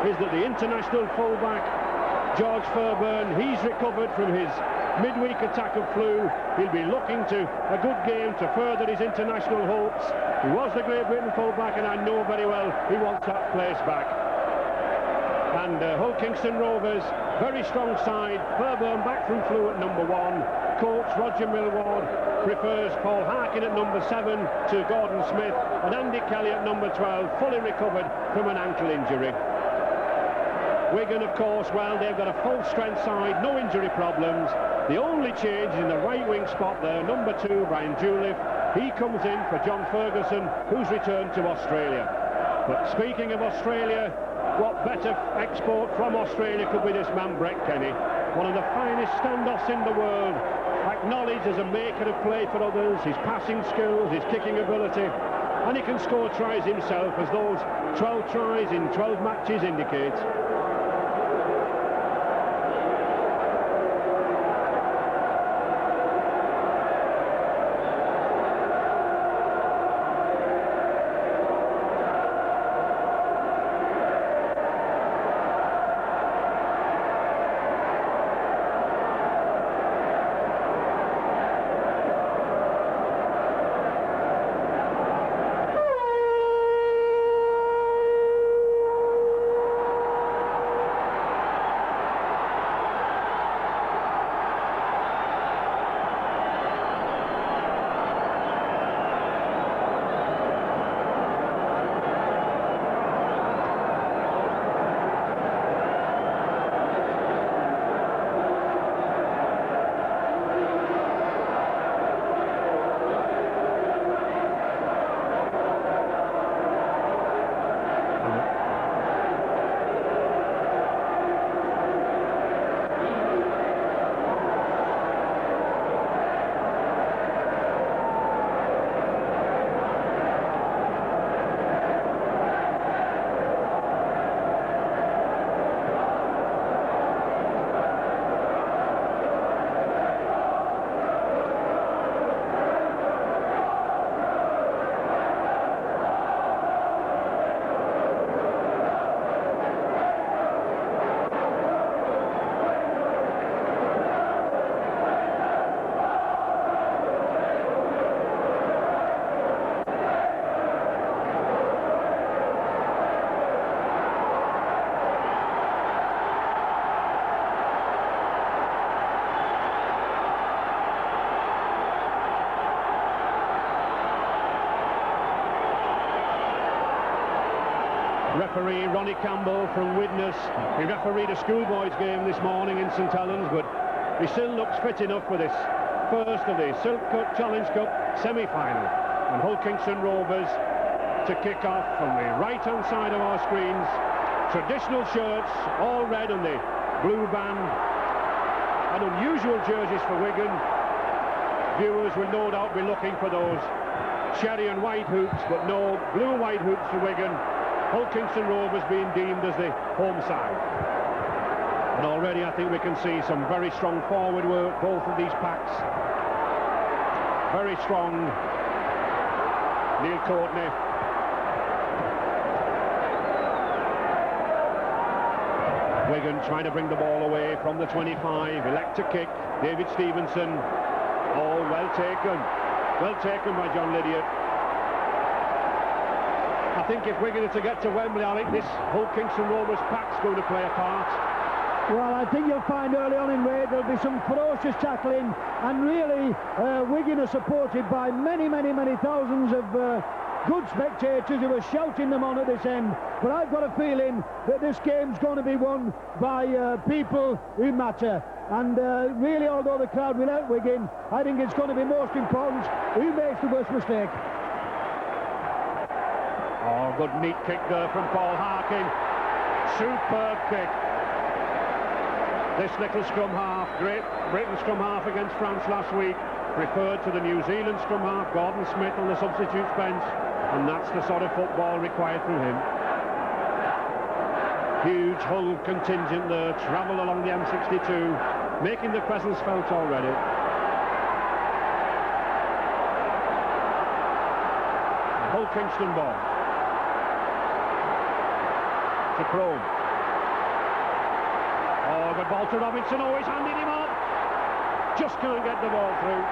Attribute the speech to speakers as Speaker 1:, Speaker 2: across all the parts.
Speaker 1: is that the international fullback, George Fairbairn, he's recovered from his midweek attack of flu. He'll be looking to a good game to further his international hopes. He was the Great Britain fullback, and I know very well he wants that place back. And Hull Kingston Rovers, very strong side. Fairbairn back from flu at number 1. Coach Roger Millward prefers Paul Harkin at number 7 to Gordon Smith, and Andy Kelly at number 12, fully recovered from an ankle injury. Wigan, of course, well, they've got a full-strength side, no injury problems. The only change is in the right-wing spot there, number 2, Brian Juliff. He comes in for John Ferguson, who's returned to Australia. But speaking of Australia, what better export from Australia could be this man, Brett Kenny? One of the finest standoffs in the world, acknowledged as a maker of play for others, his passing skills, his kicking ability, and he can score tries himself, as those 12 tries in 12 matches indicate. Referee Ronnie Campbell from Widnes. He refereed a schoolboys game this morning in St Helens, but he still looks fit enough for this first of the Silk Cup Challenge Cup semi-final. And Hull Kingston Rovers to kick off from the right-hand side of our screens. Traditional shirts, all red on the blue band, and unusual jerseys for Wigan. Viewers will no doubt be looking for those cherry and white hoops, but no blue and white hoops for Wigan. Hull Kingston Rovers being deemed as the home side. And already I think we can see some very strong forward work, both of these packs. Very strong. Neil Courtney. Wigan trying to bring the ball away from the 25. Elect to kick. David Stevenson. Oh, well taken. Well taken by John Lydiard. I think if Wigan are to get to Wembley, I think this Hull Kingston Rovers pack's going to play a part.
Speaker 2: Well, I think you'll find early on in Wade there'll be some ferocious tackling, and really Wigan are supported by many thousands of good spectators who are shouting them on at this end. But I've got a feeling that this game's going to be won by people who matter. And really, although the crowd will help Wigan, I think it's going to be most important who makes the worst mistake.
Speaker 1: Oh, good neat kick there from Paul Harkin. Superb kick. This little scrum half, Great Britain scrum half against France last week, referred to the New Zealand scrum half, Gordon Smith on the substitutes bench, and that's the sort of football required from him. Huge Hull contingent there, travel along the M62, making the presence felt already. Hull Kingston ball. To Crone. Oh, good ball to Robinson. Oh, he's handing him off. Just can't get the ball through.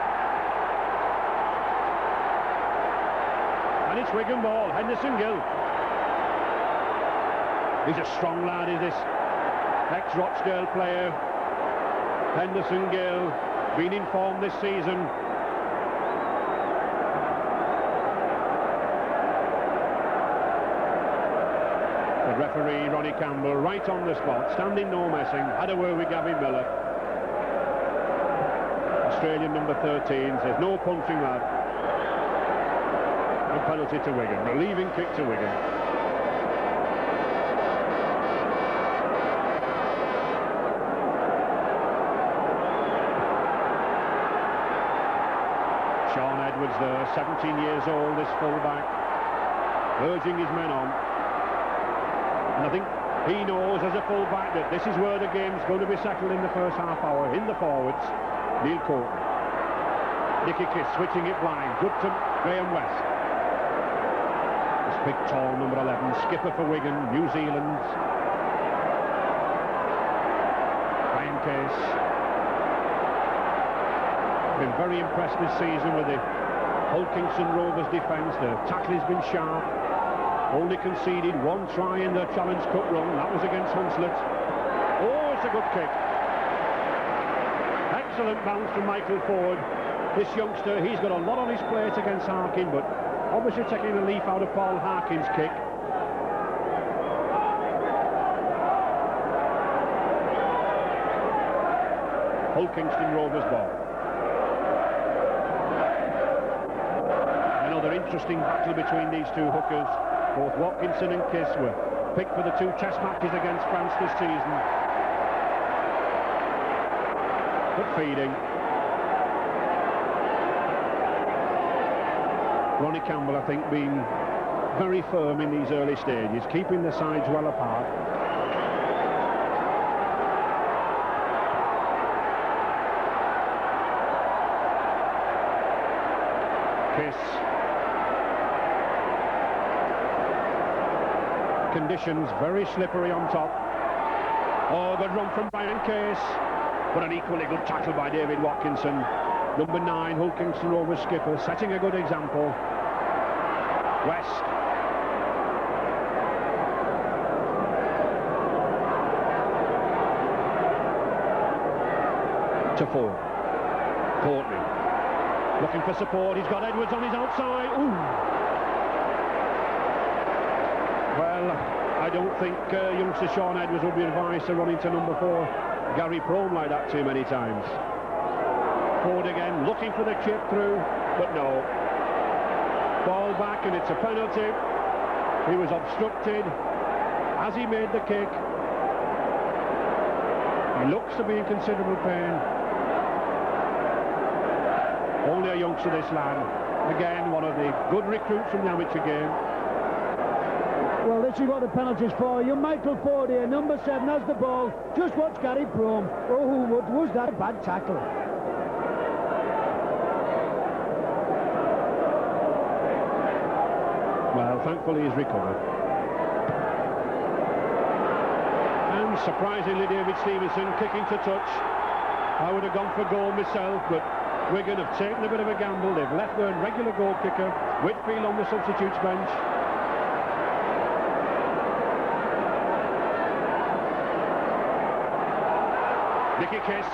Speaker 1: And it's Wigan ball. Henderson Gill. He's a strong lad, is this ex-Rochdale player. Henderson Gill, been in form this season. The referee, Ronnie Campbell, right on the spot, standing no messing, had a word with Gavin Miller. Australian number 13 says no punching, lad. And penalty to Wigan, relieving kick to Wigan. Sean Edwards there, 17 years old, this full-back, urging his men on. And I think he knows as a full-back that this is where the game's going to be settled in the first half hour. In the forwards, Neil Courtney. Nicky Kiss switching it blind. Good to Graham West. This big, tall number 11, skipper for Wigan, New Zealand. Ryan Case. Been very impressed this season with the Hull Kingston Rovers defence. The tackle has been sharp. Only conceded one try in the Challenge Cup run. That was against Hunslet. Oh, it's a good kick. Excellent bounce from Michael Ford. This youngster, he's got a lot on his plate against Harkin, but obviously taking a leaf out of Paul Harkin's kick. Hull Kingston Rovers ball. Another interesting battle between these two hookers. Both Watkinson and Kiss were picked for the two test matches against France this season. But feeding. Ronnie Campbell, I think, being very firm in these early stages, keeping the sides well apart. Kiss. Conditions very slippery on top. Oh, good run from Brian Case, but an equally good tackle by David Watkinson. Number 9, Hull Kingston Rovers skipper, setting a good example. West. To Ford. Courtney. Looking for support, he's got Edwards on his outside. Ooh. Well, I don't think youngster Sean Edwards would be advised to run into number 4, Gary Prome, like that too many times. Ford again, looking for the chip through, but no. Ball back and it's a penalty. He was obstructed as he made the kick. He looks to be in considerable pain. Only a youngster, this lad. Again, one of the good recruits from the amateur game.
Speaker 2: Well, this is what the penalty's for. You, Michael Ford here, number 7, has the ball. Just watch Gary Prome. Oh, was that a bad tackle?
Speaker 1: Well, thankfully he's recovered. And surprisingly, David Stevenson kicking to touch. I would have gone for goal myself, but Wigan have taken a bit of a gamble. They've left their regular goal kicker, Whitfield, on the substitutes bench. Nicky Kiss,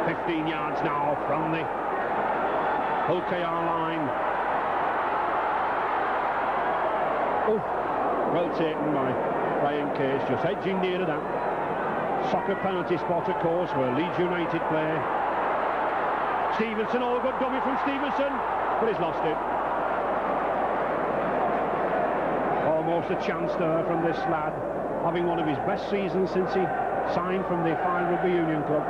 Speaker 1: 15 yards now from the Hull KR line. Oh, well taken by Ryan Case, just edging near to that. Soccer penalty spot, of course, where Leeds United play. Stevenson, all good dummy from Stevenson, but he's lost it. Almost a chance there from this lad, having one of his best seasons since he signed from the Fine Rugby Union Club.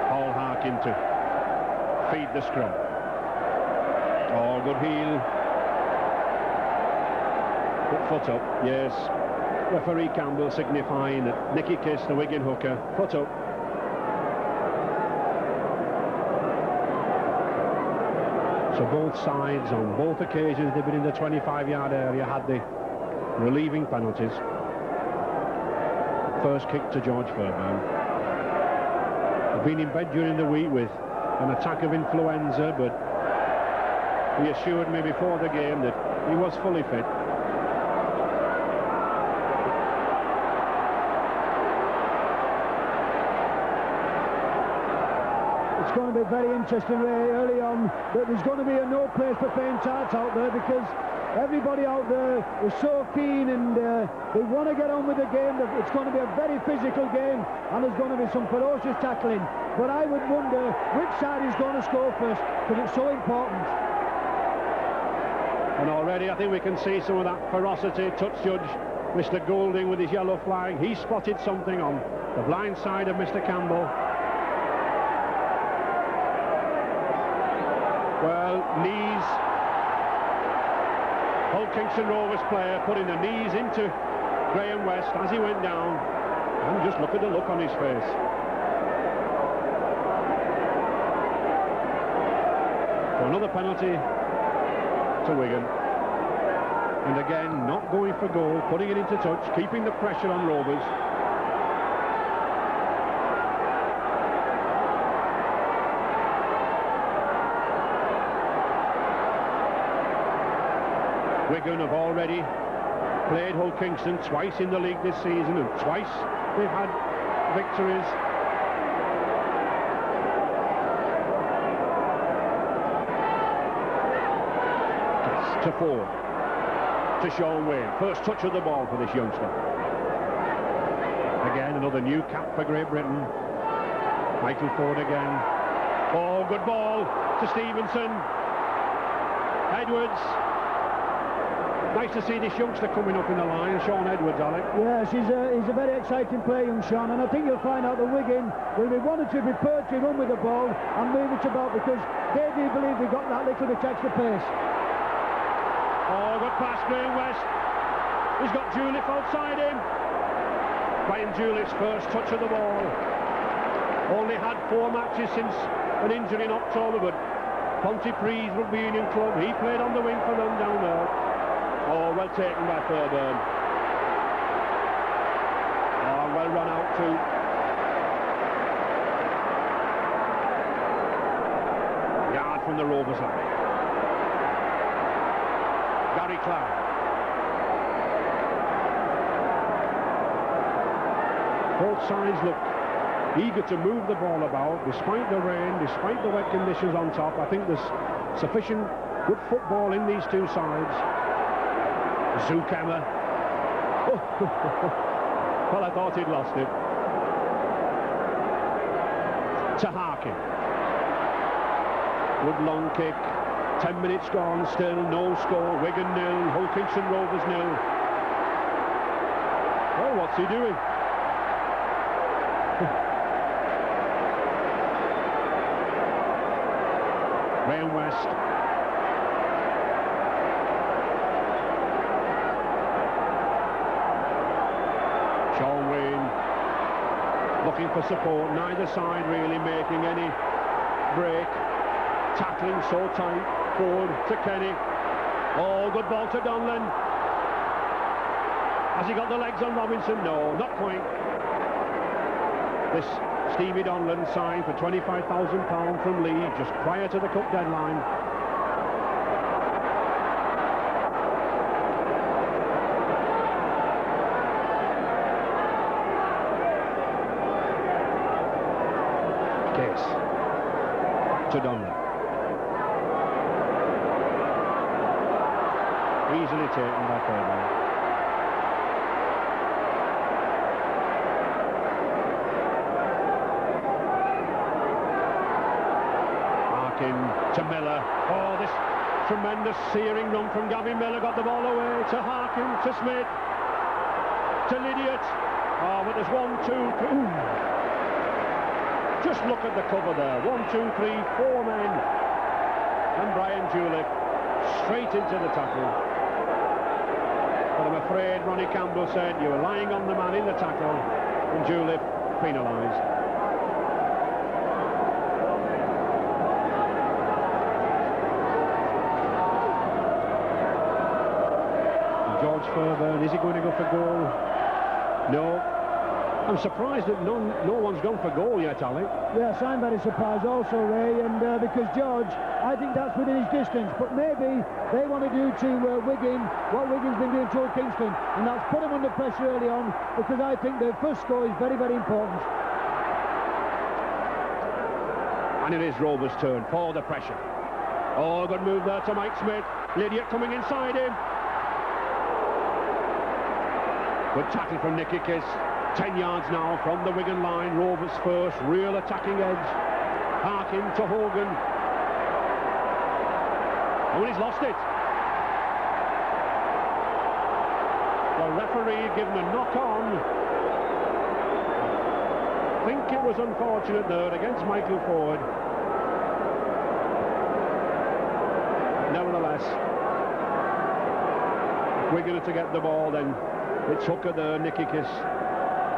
Speaker 1: Paul Harkin to feed the scrum. Oh, good heel. Put foot up, yes. Referee Campbell signifying that Nicky Kiss, the Wigan hooker, foot up. So both sides, on both occasions, they've been in the 25-yard area, had the relieving penalties. First kick to George Fairbairn. I've been in bed during the week with an attack of influenza, but he assured me before the game that he was fully fit.
Speaker 2: It's going to be very interesting early on, but there's going to be no place for faint-hearts out there, because everybody out there is so keen and they want to get on with the game. It's going to be a very physical game, and there's going to be some ferocious tackling. But I would wonder which side is going to score first, because it's so important.
Speaker 1: And already I think we can see some of that ferocity. Touch judge Mr. Goulding with his yellow flag. He spotted something on the blind side of Mr. Campbell. Well, knees. Hull Kingston Rovers player putting the knees into Graham West as he went down. And just look at the look on his face. So another penalty to Wigan. And again, not going for goal, putting it into touch, keeping the pressure on Rovers. Wigan have already played Hull Kingston twice in the league this season, and twice they've had victories. To Ford, to Sean Wayne. First touch of the ball for this youngster. Again, another new cap for Great Britain. Michael Ford again. Oh, good ball to Stevenson. Edwards. Nice to see this youngster coming up in the line, Sean Edwards, Alec.
Speaker 2: Yes, he's a very exciting player, young Sean, and I think you'll find out that Wigan will be wanting to be prepared to run with the ball and move it about, because they do believe they've got that little bit extra pace.
Speaker 1: Oh, good pass, Graham West. He's got Juliff outside him. Brian Juliff's first touch of the ball. Only had 4 matches since an injury in October, but Pontypridd Rugby Union Club, he played on the wing for them down there. Oh, well taken by Fairbairn. Oh, well run out too. Yard from the Rovers line. Gary Clark. Both sides look eager to move the ball about, despite the rain, despite the wet conditions on top. I think there's sufficient good football in these two sides. Zucammer. Oh. Well, I thought he'd lost it. To Harkin. Good long kick. 10 minutes gone, still no score. Wigan 0, Hull Kingston Rovers 0. Well, what's he doing? Graham West. Sean Wayne looking for support. Neither side really making any break. Tackling so tight. Forward to Kenny. Oh, good ball to Donlan. Has he got the legs on Robinson? No, not quite. This Stevie Donlan signed for £25,000 from Leeds just prior to the cup deadline. Case to Donlan. Easily taken by Fairbairn. Harkin to Miller. Oh, this tremendous searing run from Gavin Miller. Got the ball away to Harkin, to Smith, to Lydiot. Oh, but there's 1, 2, 3. Just look at the cover there. 1, 2, 3, 4 men. And Brian Juliff straight into the tackle. But I'm afraid Ronnie Campbell said you were lying on the man in the tackle, and Juliff penalised. Fairbairn. Is he going to go for goal? No. I'm surprised that no one's gone for goal yet, Ali.
Speaker 2: Yes, I'm very surprised also, Ray, and because George, I think that's within his distance, but maybe they want to do to Wigan what Wigan's been doing to Old Kingston, and that's put them under pressure early on, because I think the first score is very, very important.
Speaker 1: And it is Rover's turn for the pressure. Oh, good move there to Mike Smith. Lydiate coming inside him. Good tackle from Nicky Kiss. 10 yards now from the Wigan line. Rovers first, real attacking edge. Harkin to Hogan. Oh, and he's lost it. The referee given a knock on. I think it was unfortunate there against Michael Ford. Nevertheless, if Wigan are to get the ball, then it's hooker there, Nicky Kiss.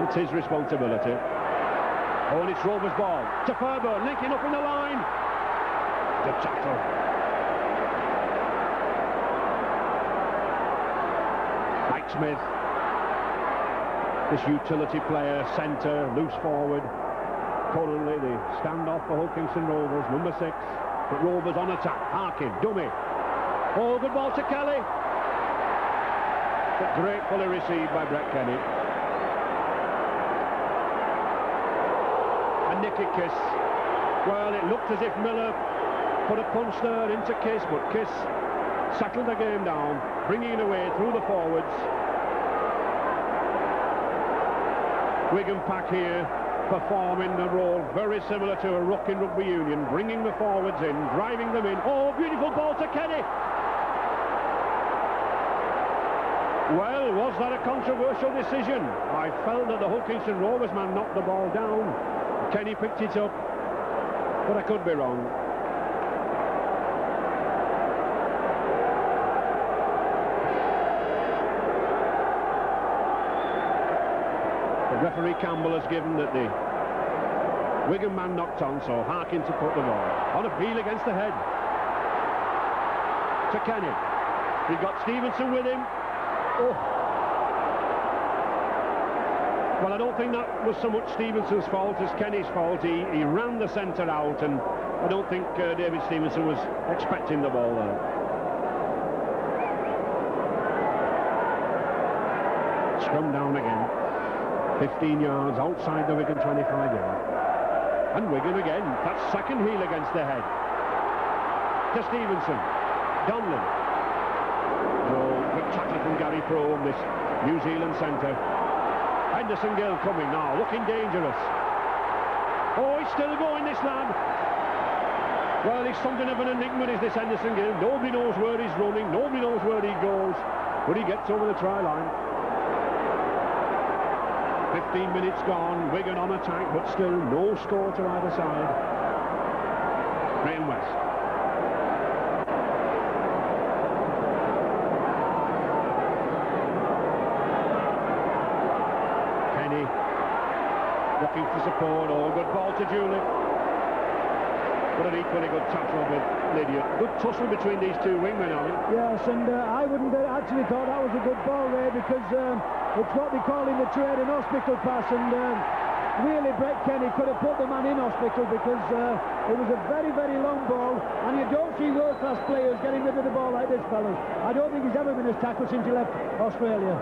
Speaker 1: It's his responsibility. Oh, and it's Rover's ball to Fairbairn, linking up in the line. Good tackle. Mike Smith, this utility player, centre, loose forward. Currently the standoff for Hull Kingston Rovers, number 6. But Rovers on attack. Harkin, dummy. Oh, good ball to Kelly. But gratefully received by Brett Kenny. And Nicky Kiss. Well, it looked as if Miller put a punch there into Kiss, but Kiss settled the game down, bringing it away through the forwards. Wigan pack here, performing the role very similar to a ruck in rugby union, bringing the forwards in, driving them in. Oh, beautiful ball to Kenny. Well, was that a controversial decision? I felt that the Hull Kingston Rovers man knocked the ball down. Kenny picked it up, but I could be wrong. The referee Campbell has given that the Wigan man knocked on, so Harkin to put the ball on appeal against the head to Kenny. He got Stevenson with him. Oh. Well, I don't think that was so much Stevenson's fault as Kenny's fault. He ran the centre out, and I don't think David Stevenson was expecting the ball there. Scrum down again. 15 yards outside the Wigan 25-yard. And Wigan again. That's second heel against the head. To Stevenson. Donlan. Oh, good tackle from Gary Frome, this New Zealand centre. Henderson Gill coming now, looking dangerous. Oh, he's still going, this lad. Well, he's something of an enigma, is this Henderson Gill. Nobody knows where he's running, nobody knows where he goes, but he gets over the try line. 15 minutes gone, Wigan on attack, but still no score to either side. Graham West. Kenny looking for support. Oh, good ball to Julie. But an equally good tackle with Lydiate. Good tussle between these two wingmen, Ali.
Speaker 2: Yes, and I wouldn't actually thought that was a good ball, Ray, because it's what we call in the trade an hospital pass, and really Brett Kenny could have put the man in hospital, because it was a very, very long ball, and you don't see world-class players getting rid of the ball like this, fellas. I don't think he's ever been as tackled since he left Australia.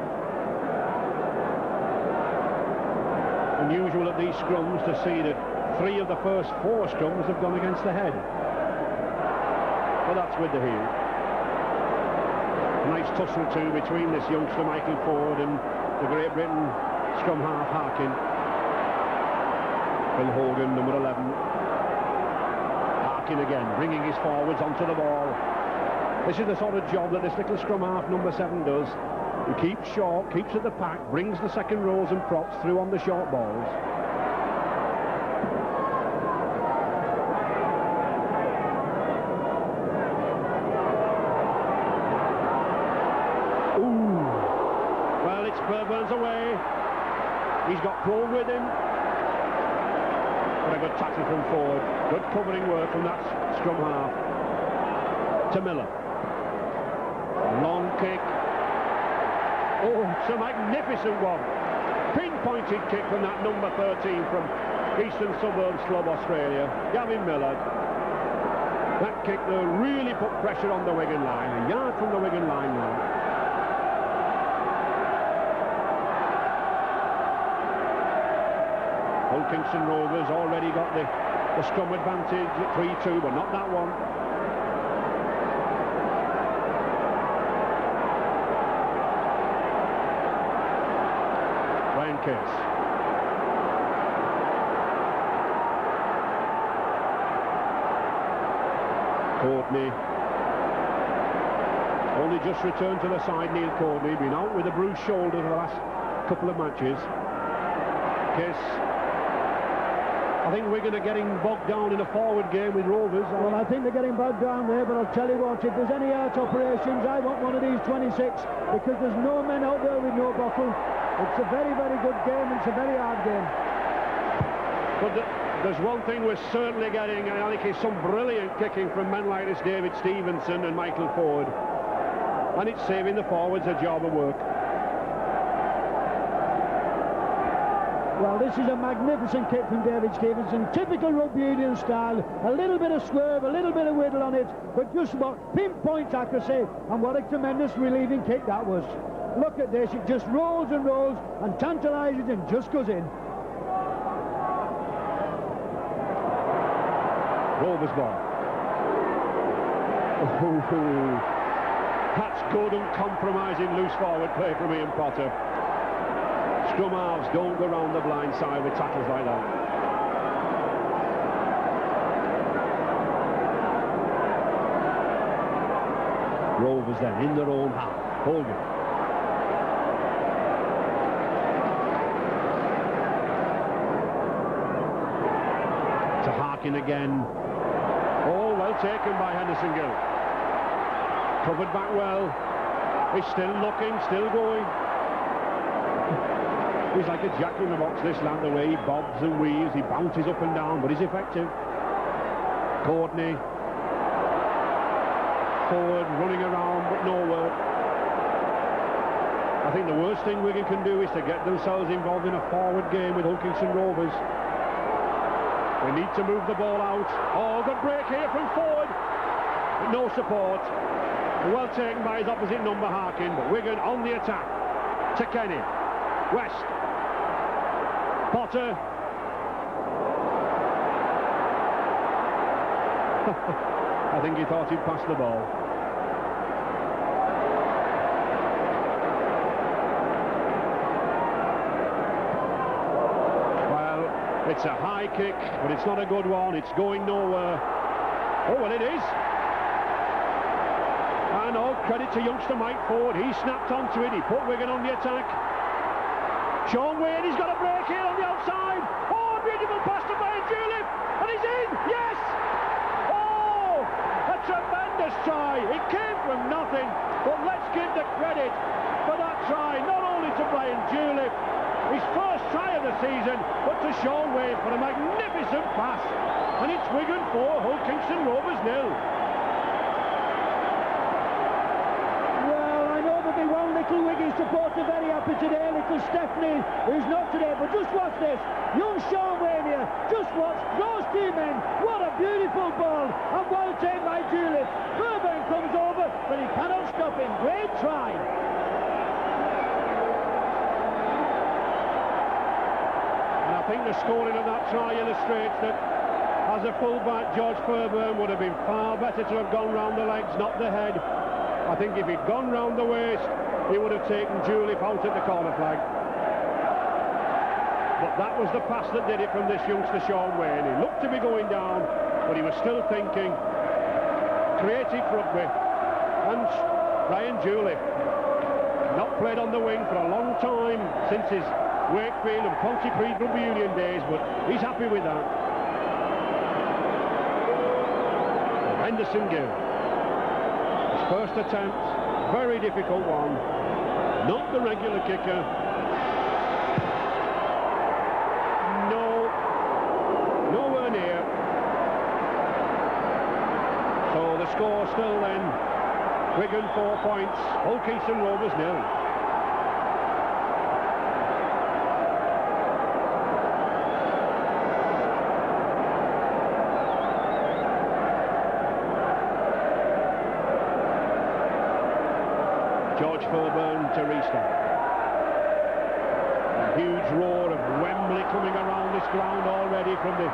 Speaker 2: Unusual at these scrums to see that 3 of the first 4 scrums have gone against the head. But that's with the heel. Nice tussle too between this youngster Michael Ford and the Great Britain scrum half Harkin. Phil Hogan, number 11. Harkin again, bringing his forwards onto the ball. This is the sort of job that this little scrum half, number 7, does. He keeps short, keeps at the pack, brings the second rows and props through on the short balls. Fairbairn's away. He's got Crone with him. But a good tackle from Ford. Good covering work from that scrum half. To Miller. Long kick.
Speaker 1: Oh, it's a magnificent one. Pinpointed kick from that number 13 from Eastern Suburbs Club, Australia, Gavin Miller. That kick there really put pressure on the Wigan line. A yard from the Wigan line now. Hull Kingston Rovers already got the scrum advantage at 3-2, but not that one. Ryan Case. Courtney. Only just returned to the side, Neil Courtney. Been out with a bruised shoulder for the last couple of matches. Case. I think Wigan are getting bogged down in a forward game with Rovers.
Speaker 2: Well, I think they're getting bogged down there, but I'll tell you what, if there's any art operations, I want one of these 26, because there's no men out there with no bottle. It's a very, very good game, and it's a very hard game.
Speaker 1: But there's one thing we're certainly getting, and I think it's some brilliant kicking from men like this David Stevenson and Michael Ford. And it's saving the forwards a job of work.
Speaker 2: Well, this is a magnificent kick from David Stevenson, typical rugby union style, a little bit of swerve, a little bit of whittle on it, but just what pinpoint accuracy, and what a tremendous relieving kick that was. Look at this, it just rolls and rolls and tantalises and just goes in.
Speaker 1: Rovers ball. Oh, that's good uncompromising loose forward play from Ian Potter. Scrum halves don't go round the blind side with tackles like that. Rovers then in their own half. Hogan. To Harkin again. Oh, well taken by Henderson Gill. Covered back well. He's still looking, still going. He's like a jack in the box, this lad, the way he bobs and weaves, he bounces up and down, but he's effective. Courtney. Forward, running around, but nowhere. I think the worst thing Wigan can do is to get themselves involved in a forward game with Hull Kingston Rovers. They need to move the ball out. Oh, good break here from Ford. But no support. Well taken by his opposite number, Harkin, but Wigan on the attack. To Kenny. West. Potter. I think he thought he'd pass the ball. Well, it's a high kick, but it's not a good one. It's going nowhere. Oh, well, it is. And all credit to youngster Mike Ford. He snapped onto it. He put Wigan on the attack. Sean Wayne, he's got a break here on the outside. Oh, beautiful pass to Brian Julep. And he's in. Yes. Oh, a tremendous try. It came from nothing. But let's give the credit for that try, not only to Brian Julep, his first try of the season, but to Sean Wayne for a magnificent pass. And it's Wigan 4, Hull Kingston Rovers 0.
Speaker 2: Little Wigan supporter very happy today, little Stephanie, who's not today, but just watch this. Young Sean Wayne here, just watch, those two men, what a beautiful ball, and well taken by Julep. Fairbairn comes over, but he cannot stop him. Great try.
Speaker 1: And I think the scoring of that try illustrates that as a fullback, George Fairbairn would have been far better to have gone round the legs, not the head. I think if he'd gone round the waist, he would have taken Julep out at the corner flag. But that was the pass that did it from this youngster Sean Wayne. He looked to be going down, but he was still thinking. Creative rugby. And Brian Julep, not played on the wing for a long time since his Wakefield and Pontypridd Rugby Union days, but he's happy with that. Henderson Gill. His first attempt, very difficult one. Not the regular kicker. No, nowhere near. So the score still then, Wigan 4 points, Hull Kingston Rovers 0. George Fairburn to restart. A huge roar of Wembley coming around this ground already from the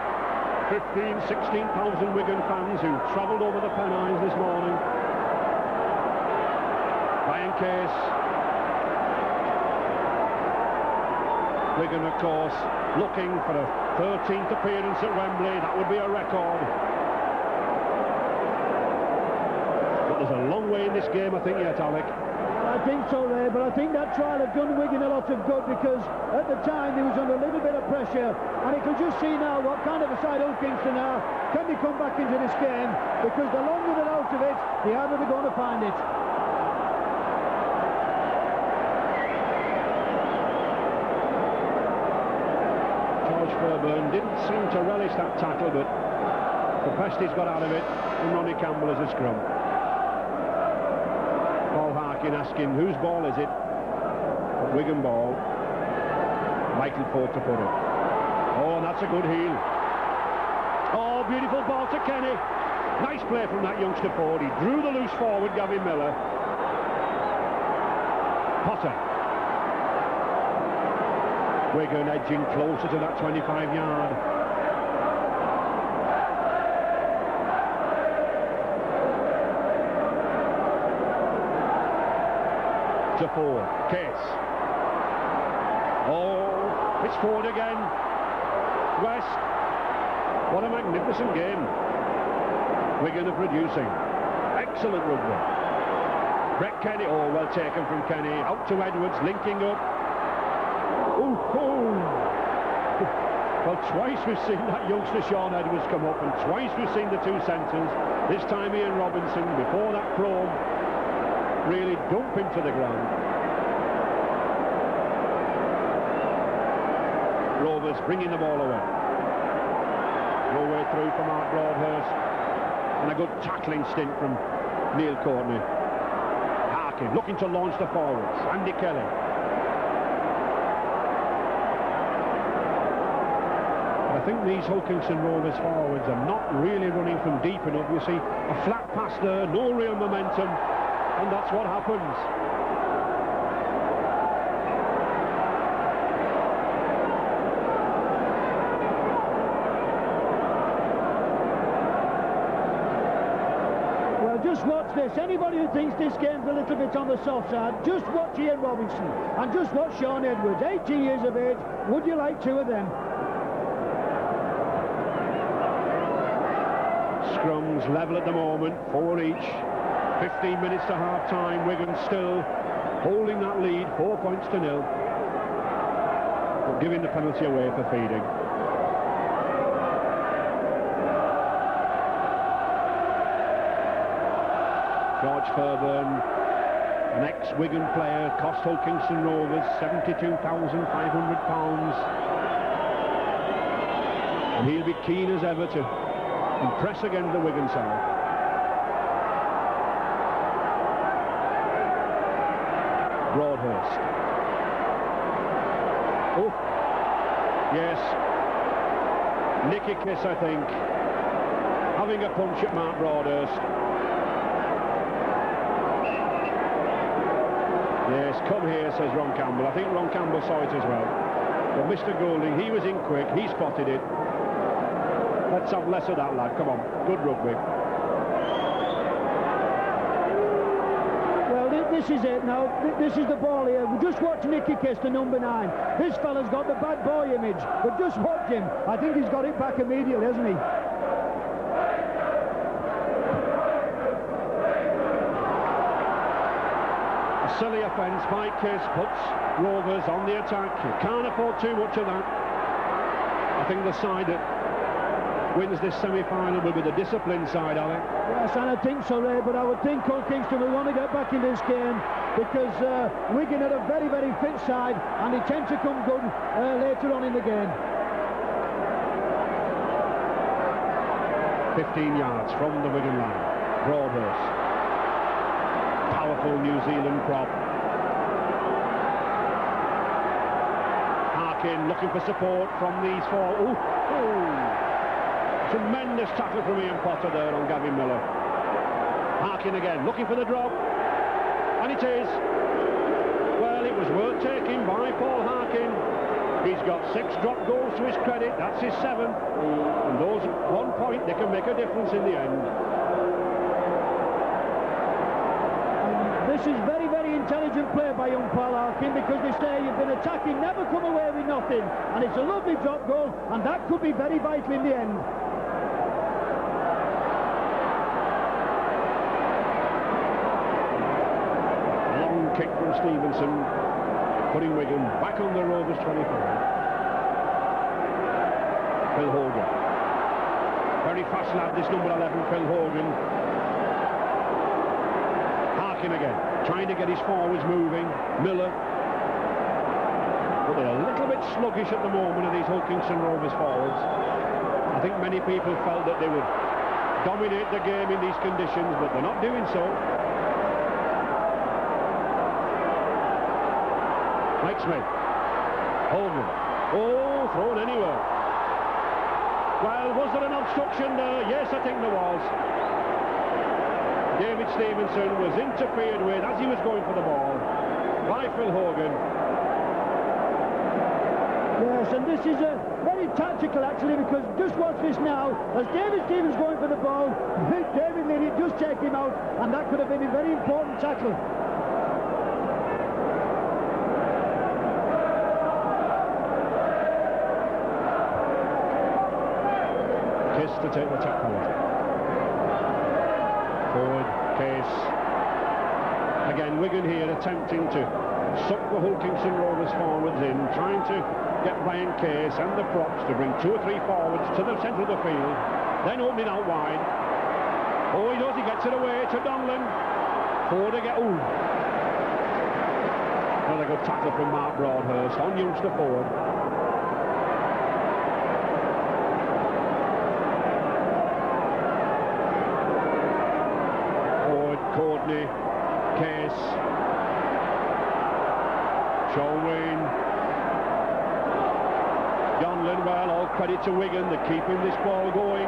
Speaker 1: 16,000 Wigan fans who travelled over the Pennines this morning. Ryan Case. Wigan, of course, looking for a 13th appearance at Wembley. That would be a record. But there's a long way in this game, I think, yet, Alec.
Speaker 2: I think so, Ray, but I think that trial had done Wigan a lot of good, because at the time he was under a little bit of pressure, and he could just see now what kind of a side Hull Kingston are. Can they come back into this game? Because the longer they're out of it, the harder they're going to find it.
Speaker 1: George Fairburn didn't seem to relish that tackle, but the best he's got out of it from Ronnie Campbell is a scrum. Paul Harkin asking, whose ball is it? A Wigan ball. Michael Ford to put it. Oh, and that's a good heel. Oh, beautiful ball to Kenny. Nice play from that youngster Ford. He drew the loose forward, Gavin Miller. Potter. Wigan edging closer to that 25-yard. To Ford. Case. Oh, it's Ford again. West. What a magnificent game. Wigan are producing. Excellent rugby. Brett Kenny. Oh, well taken from Kenny. Out to Edwards, linking up. Ooh, ooh. Well, twice we've seen that youngster Sean Edwards come up, and twice we've seen the two centres. This time Ian Robinson, before that probe, really dump into the ground. Rovers bringing the ball away. No way through for Mark Broadhurst. And a good tackling stint from Neil Courtney. Harkin looking to launch the forwards. Andy Kelly. I think these Hull Kingston Rovers forwards are not really running from deep enough. You see a flat pass there, no real momentum, and that's what happens.
Speaker 2: Well, just watch this. Anybody who thinks this game's a little bit on the soft side, just watch Ian Robinson and just watch Sean Edwards, 18 years of age. Would you like two of them?
Speaker 1: Scrums level at the moment, 4 each. 15 minutes to half-time. Wigan still holding that lead, 4 points to 0. But giving the penalty away for feeding. George Fairburn, an ex-Wigan player, cost Hull Kingston Rovers £72,500. And he'll be keen as ever to impress against the Wigan side. Broadhurst. Oh, yes. Nicky Kiss, I think, having a punch at Mark Broadhurst. Yes, come here, says Ron Campbell. I think Ron Campbell saw it as well. But Mr. Goulding, he was in quick, he spotted it. Let's have less of that, lad. Come on, good rugby.
Speaker 2: Well, this is it now. This is the ball here. Just watch Nicky Kiss, the number 9. This fella's got the bad boy image, but just watch him. I think he's got it back immediately, hasn't he?
Speaker 1: A silly offence by Kiss puts Rovers on the attack. You can't afford too much of that. I think the side that wins this semi-final will be the disciplined side, Alec.
Speaker 2: Yes, and I think so, Ray, but I would think Hull Kingston will want to get back in this game, because Wigan are a very, very fit side, and they tend to come good later on in the game.
Speaker 1: 15 yards from the Wigan line. Broadhurst. Powerful New Zealand prop. Harkin looking for support from these four. Ooh, ooh. Tremendous tackle from Ian Potter there on Gavin Miller. Harkin again, looking for the drop. And it is. Well, it was worth taking by Paul Harkin. He's got 6 drop goals to his credit. That's his 7th. And those 1 point, they can make a difference in the end.
Speaker 2: This is very, very intelligent play by young Paul Harkin, because they say you've been attacking, never come away with nothing. And it's a lovely drop goal, and that could be very vital in the end.
Speaker 1: Long kick from Stevenson, putting Wigan back on the Rovers 25. Phil Hogan. Very fast lad, this number 11, Phil Hogan. Again, trying to get his forwards moving. Miller. But they're a little bit sluggish at the moment of these Hulkinson Rovers forwards. I think many people felt that they would dominate the game in these conditions, but they're not doing so. Mike Smith. Holman. Oh, thrown anywhere. Well, was there an obstruction there? Yes, I think there was. David Stevenson was interfered with as he was going for the ball by Phil Hogan.
Speaker 2: Yes, and this is very tactical actually, because just watch this now. As David Stevens going for the ball, David Lilly just checked him out, and that could have been a very important tackle.
Speaker 1: Kiss to take the tackle. Forward, Case. Again, Wigan here attempting to suck the Hulkinson Rovers forwards in, trying to get Ryan Case and the props to bring 2 or 3 forwards to the centre of the field, then opening out wide. Oh, he does, he gets it away to Donlan. Forward again, ooh. Another good tackle from Mark Broadhurst on Youngster forward. Courtney, Case, Sean Wayne, Donlan. Well, all credit to Wigan, they're keeping this ball going.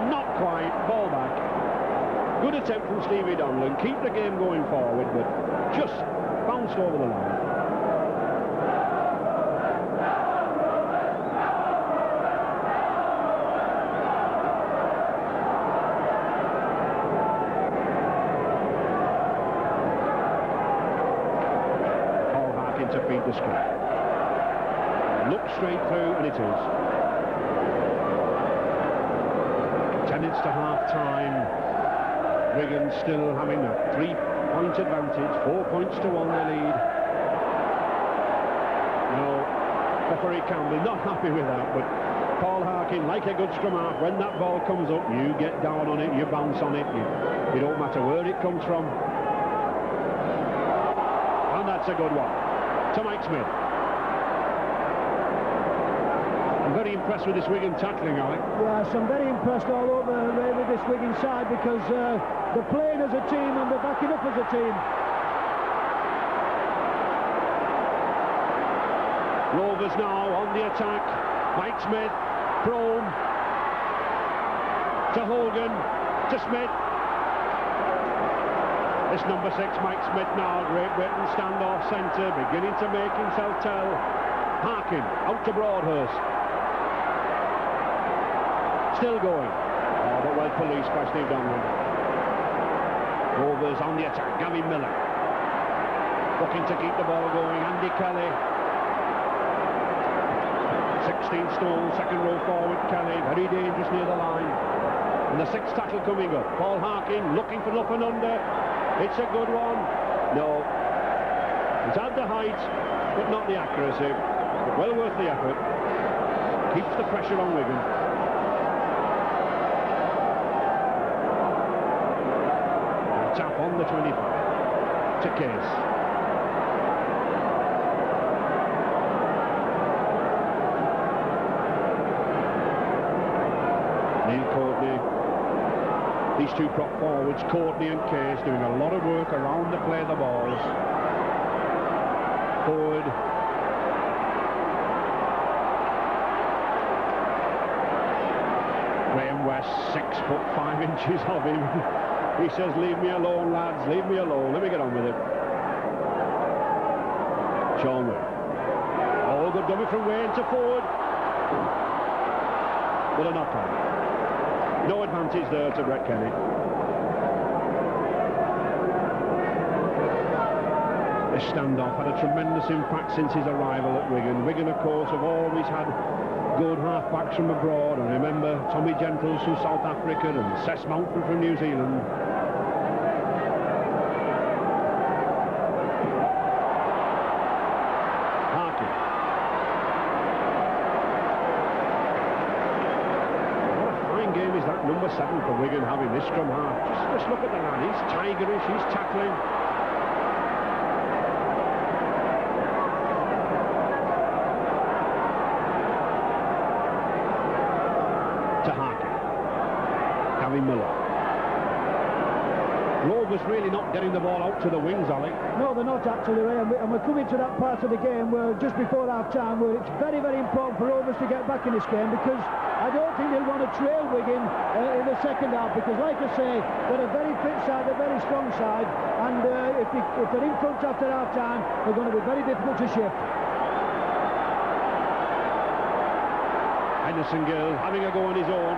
Speaker 1: Not quite, ball back. Good attempt from Stevie Donlan, keep the game going forward, but just bounced over the line. To feed the screen. Look straight through, and it is. 10 minutes to half-time. Wigan still having a 3-point advantage. 4 points to 1 they lead. No, referee Campbell not happy with that, but Paul Harkin, like a good scrum half, when that ball comes up, you get down on it, you bounce on it, it don't matter where it comes from. And that's a good one. To Mike Smith. I'm very impressed with this Wigan tackling, Alec.
Speaker 2: Yes, I'm very impressed all over with this Wigan side, because they're playing as a team and they're backing up as a team.
Speaker 1: Rovers now on the attack. Mike Smith, prone. To Hogan, to Smith. This number 6, Mike Smith now, Great Britain standoff centre, beginning to make himself tell. Harkin, out to Broadhurst. Still going. Oh, but well policed by Steve Donlan. Rovers on the attack, Gavin Miller. Looking to keep the ball going, Andy Kelly. 16 stone, second row forward, Kelly, very dangerous near the line. And the 6th tackle coming up. Paul Harkin looking for up and under. It's a good one. No. It's had the height, but not the accuracy. But well worth the effort. Keeps the pressure on Wigan. A tap on the 25. To Case. Neil Courtney. These 2 prop forwards, Courtney and Case, doing a lot of work around the play of the balls. Forward. Graham West, 6 foot 5 inches of him. He says, leave me alone, lads, leave me alone. Let me get on with it. Sean Wayne. Oh, good dummy from Wayne to forward. But a knock-on. No advantage there to Brett Kenny. This standoff had a tremendous impact since his arrival at Wigan. Wigan, of course, have always had good half-backs from abroad. And remember Tommy Gentles from South Africa and Cess Mountain from New Zealand.
Speaker 2: Number 7 for Wigan having this scrum half. Just look at the lad, he's tigerish, he's tackling. To Harkin. Gary Miller. Rovers really not getting the ball out to the wings, Alec.
Speaker 3: No, they're not actually, Ray, and we're coming to that part of the game where just before half-time where it's very, very important for Rovers to get back in this game, because I don't think they'll want to trail Wigan in the second half, because like I say, they're a very fit side, a very strong side, and if they're in front after half-time, they're going to be very difficult to shift.
Speaker 2: Henderson Gill having a go on his own.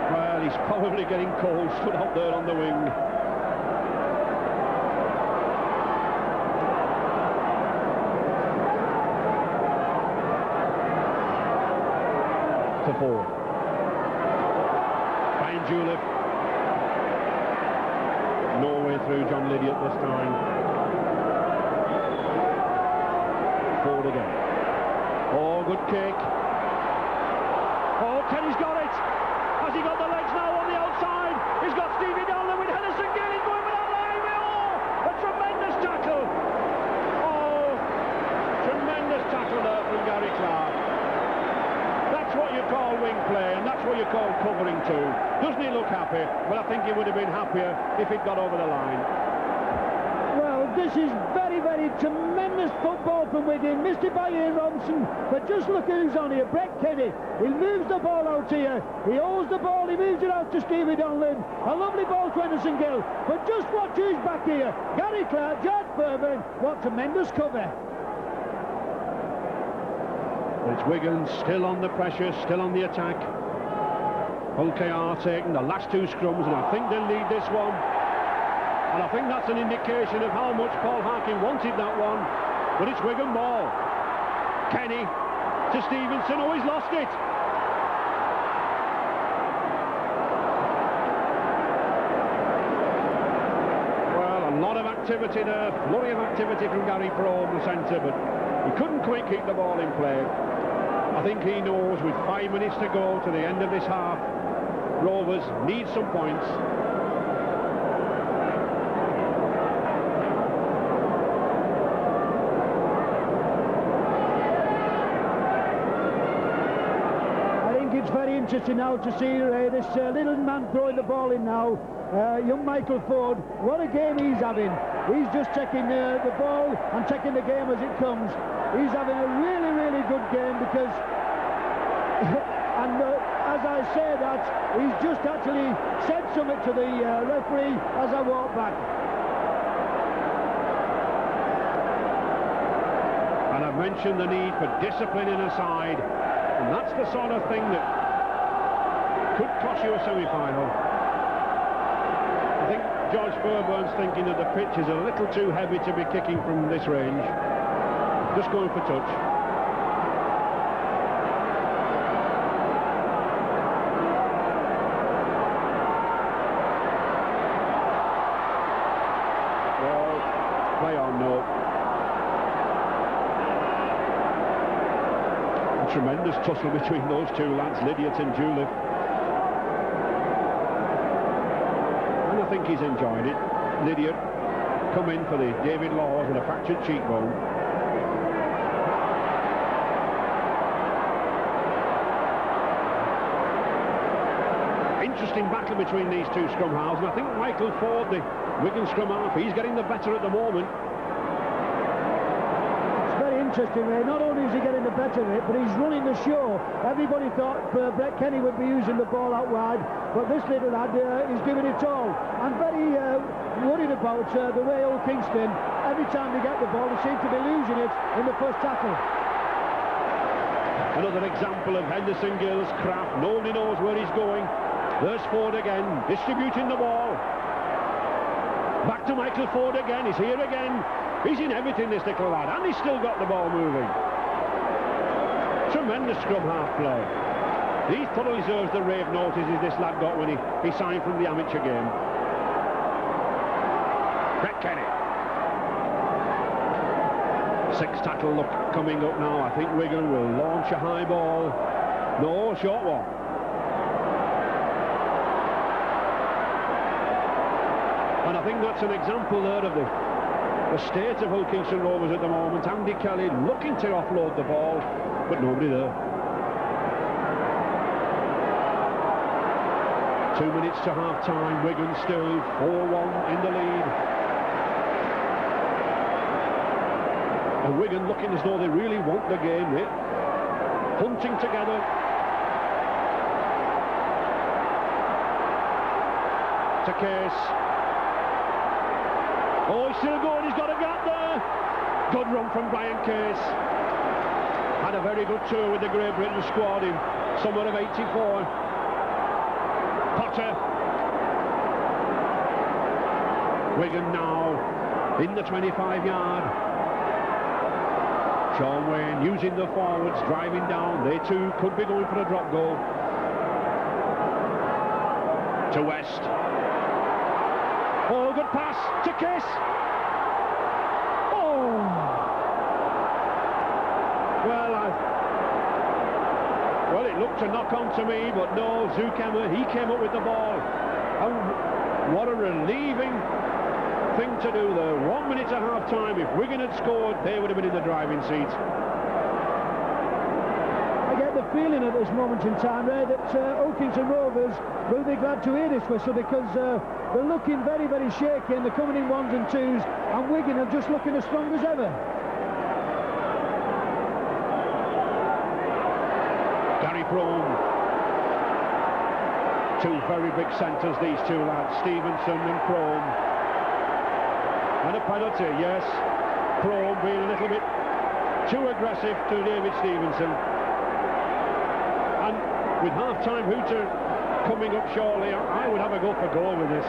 Speaker 2: Well, he's probably getting cold, stood out there on the wing. To forward. Fine Julep. No way through John Lydiate this time. Forward again. Oh, good kick. Oh, Kenny's got it. Has he got the legs now on the outside? He's got Stevie Donlan with Henderson Gill. He's going for that line. Oh, a tremendous tackle. Oh, tremendous tackle there from Gary Clark. That's what you call wing play, and that's what you call covering too. Doesn't he look happy? Well, I think he would have been happier if he'd got over the line.
Speaker 3: Well, this is very, very tremendous football from Wigan, missed it by Ian Robinson, but just look at who's on here. Brett Kenny, he moves the ball out here, he holds the ball, he moves it out to Stevie Donlan, a lovely ball to Henderson Gill, but just watch who's back here. Gary Clark, George Fairbairn, what tremendous cover.
Speaker 2: It's Wigan still on the pressure, still on the attack. Hull KR taking the last two scrums, and I think they'll lead this one. And I think that's an indication of how much Paul Harkin wanted that one. But it's Wigan ball. Kenny to Stevenson. Oh, he's lost it. Well, a lot of activity there. Flurry of activity from Gary Pro in the centre, but he couldn't quite keep the ball in play. I think he knows with 5 minutes to go to the end of this half, Rovers need some points.
Speaker 3: It's very interesting now to see this little man throwing the ball in now, young Michael Ford. What a game he's having. He's just taking the ball and taking the game as it comes. He's having a really, really good game because, and as I say that, he's just actually said something to the referee as I walk back.
Speaker 2: And I've mentioned the need for discipline in a side. And that's the sort of thing that could cost you a semi-final. I think George Fairburn's thinking that the pitch is a little too heavy to be kicking from this range. Just going for touch. Well, play on, no. Tremendous tussle between those two lads, Lydiate and Julep. And I think he's enjoyed it. Lydiate come in for the David Laws with a fractured cheekbone. Interesting battle between these two scrum halves, and I think Michael Ford, the Wigan scrum half, he's getting the better at the moment. interesting, Ray. Not only is he getting the better of it, but he's running the show. Everybody thought Brett Kenny would be using the ball out wide, but this little lad is giving it all. I'm very worried about the way Old Kingston, every time they get the ball, they seem to be losing it in the first tackle.
Speaker 1: Another example of Henderson Gill's craft. Nobody knows where he's going. There's Ford again, distributing the ball. Back to Michael Ford again. He's here again. He's in everything, this little lad, and he's still got the ball moving. Tremendous scrum half play. He thoroughly deserves the rave notices this lad got when he signed from the amateur game. Brett Kenny. Sixth tackle look coming up now. I think Wigan will launch a high ball. No, short one. And I think that's an example there of the state of Hull Kingston Rovers at the moment. Andy Kelly looking to offload the ball, but nobody there. 2 minutes to half-time. Wigan still 4-1 in the lead. And Wigan looking as though they really want the game. They're hunting together. To Case. Oh, he's still going. He's got a gap there. Good run from Brian Case. Had a very good tour with the Great Britain squad in summer of '84. Potter. Wigan now in the 25-yard. Sean Wayne using the forwards, driving down. They too could be going for a drop goal. To West. Oh, good pass to Kiss. Oh. Well, it looked a knock-on to me, but no, Zuckerman, he came up with the ball. And what a relieving thing to do there. 1 minute to half-time. If Wigan had scored, they would have been in the driving seat.
Speaker 2: I get the feeling at this moment in time, Ray, that Old Kingston Rovers will be glad to hear this whistle, because they're looking very, very shaky, and they're coming in ones and twos, and Wigan are just looking as strong as ever.
Speaker 1: Gary Frome. Two very big centres, these two lads, Stevenson and Frome. And a penalty, yes. Frome being a little bit too aggressive to David Stevenson. And with half-time hooter coming up shortly, I would have a go for goal with this.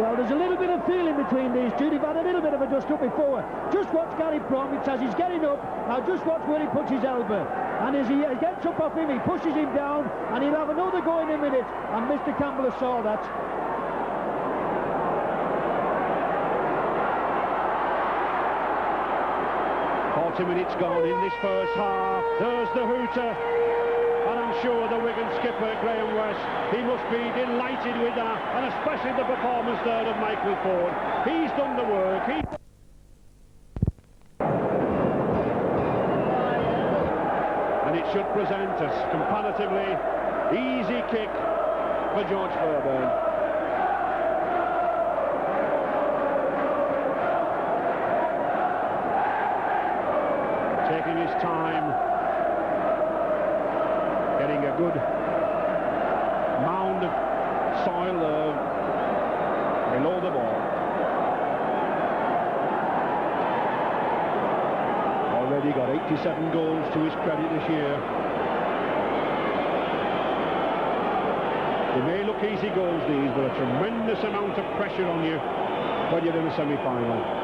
Speaker 2: Well, there's a little bit of feeling between these two. They've had a little bit of a dust-up before. Just watch Gary Frome. It's as he's getting up. Now just watch where he puts his elbow. And as he gets up off him, he pushes him down, and he'll have another go in a minute. And Mr. Campbell saw that.
Speaker 1: 40 minutes gone in this first half. There's the hooter. And I'm sure the Wigan skipper, Graham West, he must be delighted with that. And especially the performance there of Michael Ford. He's done the work. And it should present a comparatively easy kick for George Fairbairn. Taking his time, getting a good mound of soil below the ball. Already got 87 goals to his credit this year. They may look easy goals, these, but a tremendous amount of pressure on you when you're in a semi-final.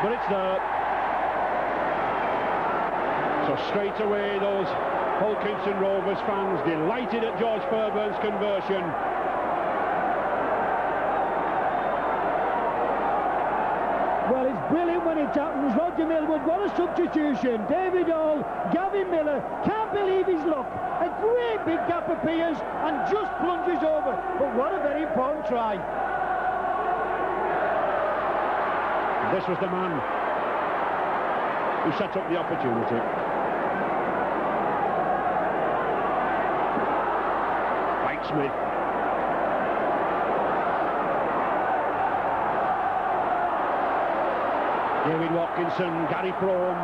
Speaker 1: But it's there. So straight away those Hull Kingston Rovers fans delighted at George Fairbairn's conversion.
Speaker 2: Well, it's brilliant when it happens. Roger Millwood, what a substitution. David Hall, Gavin Miller, can't believe his luck. A great big gap appears and just plunges over. But what a very important try.
Speaker 1: This was the man who set up the opportunity. Mike Smith. David Watkinson, Gary Crome.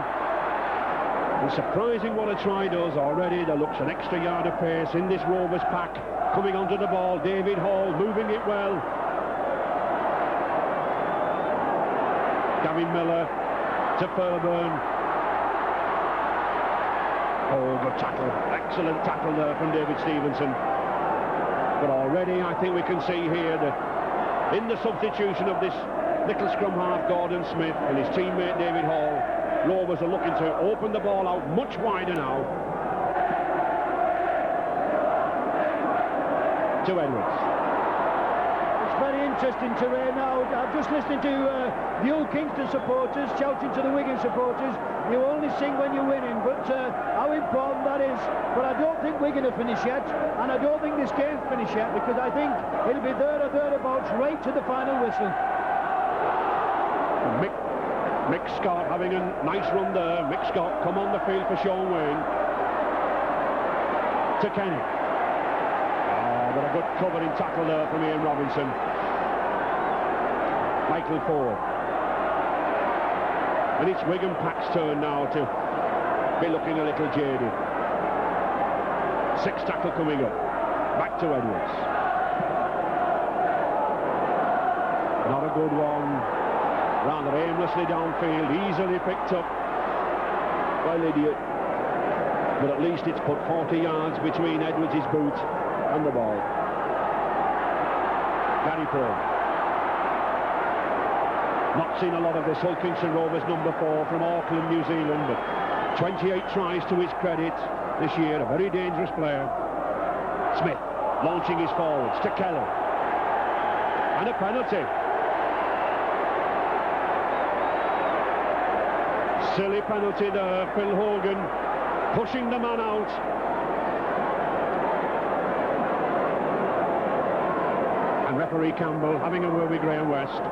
Speaker 1: And surprising what a try does already. There looks an extra yard of pace in this Rovers pack. Coming onto the ball, David Hall moving it well. Gavin Miller to Fairburn. Oh, good tackle. Excellent tackle there from David Stevenson. But already I think we can see here that in the substitution of this little scrum half, Gordon Smith, and his teammate David Hall, Rovers are looking to open the ball out much wider now. To Edwards.
Speaker 2: It's very interesting to now. I'm just listening to the old Kingston supporters shouting to the Wigan supporters, you only sing when you're winning, but how important that is. But I don't think Wigan are finished yet, and I don't think this game's finished yet, because I think it'll be there or thereabouts right to the final whistle.
Speaker 1: Mick Scott having a nice run there. Mick Scott come on the field for Sean Wayne. To Kenny. But a good covering tackle there from Ian Robinson. Michael Ford. And it's Wigan Pack's turn now to be looking a little jaded. Sixth tackle coming up. Back to Edwards. Not a good one. Rather aimlessly downfield, easily picked up by Lydiard. But at least it's put 40 yards between Edwards' boot and the ball. Gary Crome. Not seen a lot of this Hull Kingston Rovers number 4 from Auckland, New Zealand, but 28 tries to his credit this year. A very dangerous player. Smith launching his forwards to Kelly. And a penalty. Silly penalty there. Phil Hogan pushing the man out. And referee Campbell having a word with Graham West.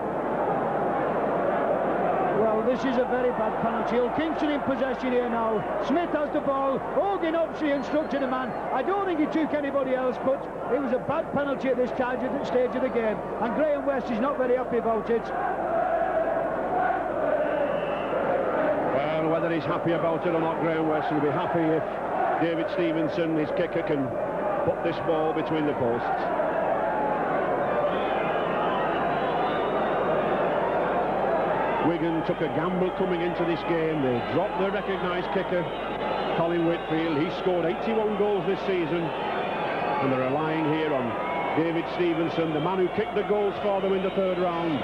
Speaker 2: Well, this is a very bad penalty. Hull Kingston in possession here now. Smith has the ball. Hogan obviously instructed the man. I don't think he took anybody else, but it was a bad penalty at this stage of the game. And Graham West is not very happy about it.
Speaker 1: Well, whether he's happy about it or not, Graham West will be happy if David Stevenson, his kicker, can put this ball between the posts. Wigan took a gamble coming into this game. They dropped their recognised kicker, Colin Whitfield. He scored 81 goals this season, and they're relying here on David Stevenson, the man who kicked the goals for them in the third round.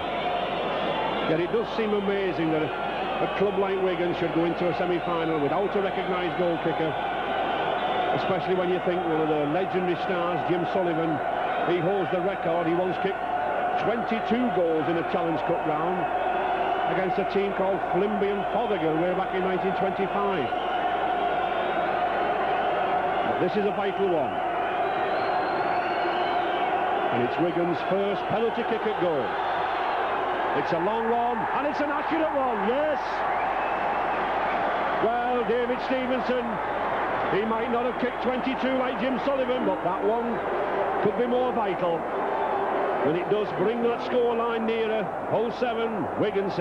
Speaker 1: Yet it does seem amazing that a club like Wigan should go into a semi-final without a recognised goal kicker, especially when you think one of the legendary stars, Jim Sullivan, he holds the record. He once kicked 22 goals in a Challenge Cup round against a team called Flimby and Fothergill way back in 1925. But this is a vital one. And it's Wigan's first penalty kick at goal. It's a long one, and it's an accurate one, yes! Well, David Stevenson, he might not have kicked 22 like Jim Sullivan, but that one could be more vital. And it does bring that scoreline nearer. Hull 7, Wigan 6.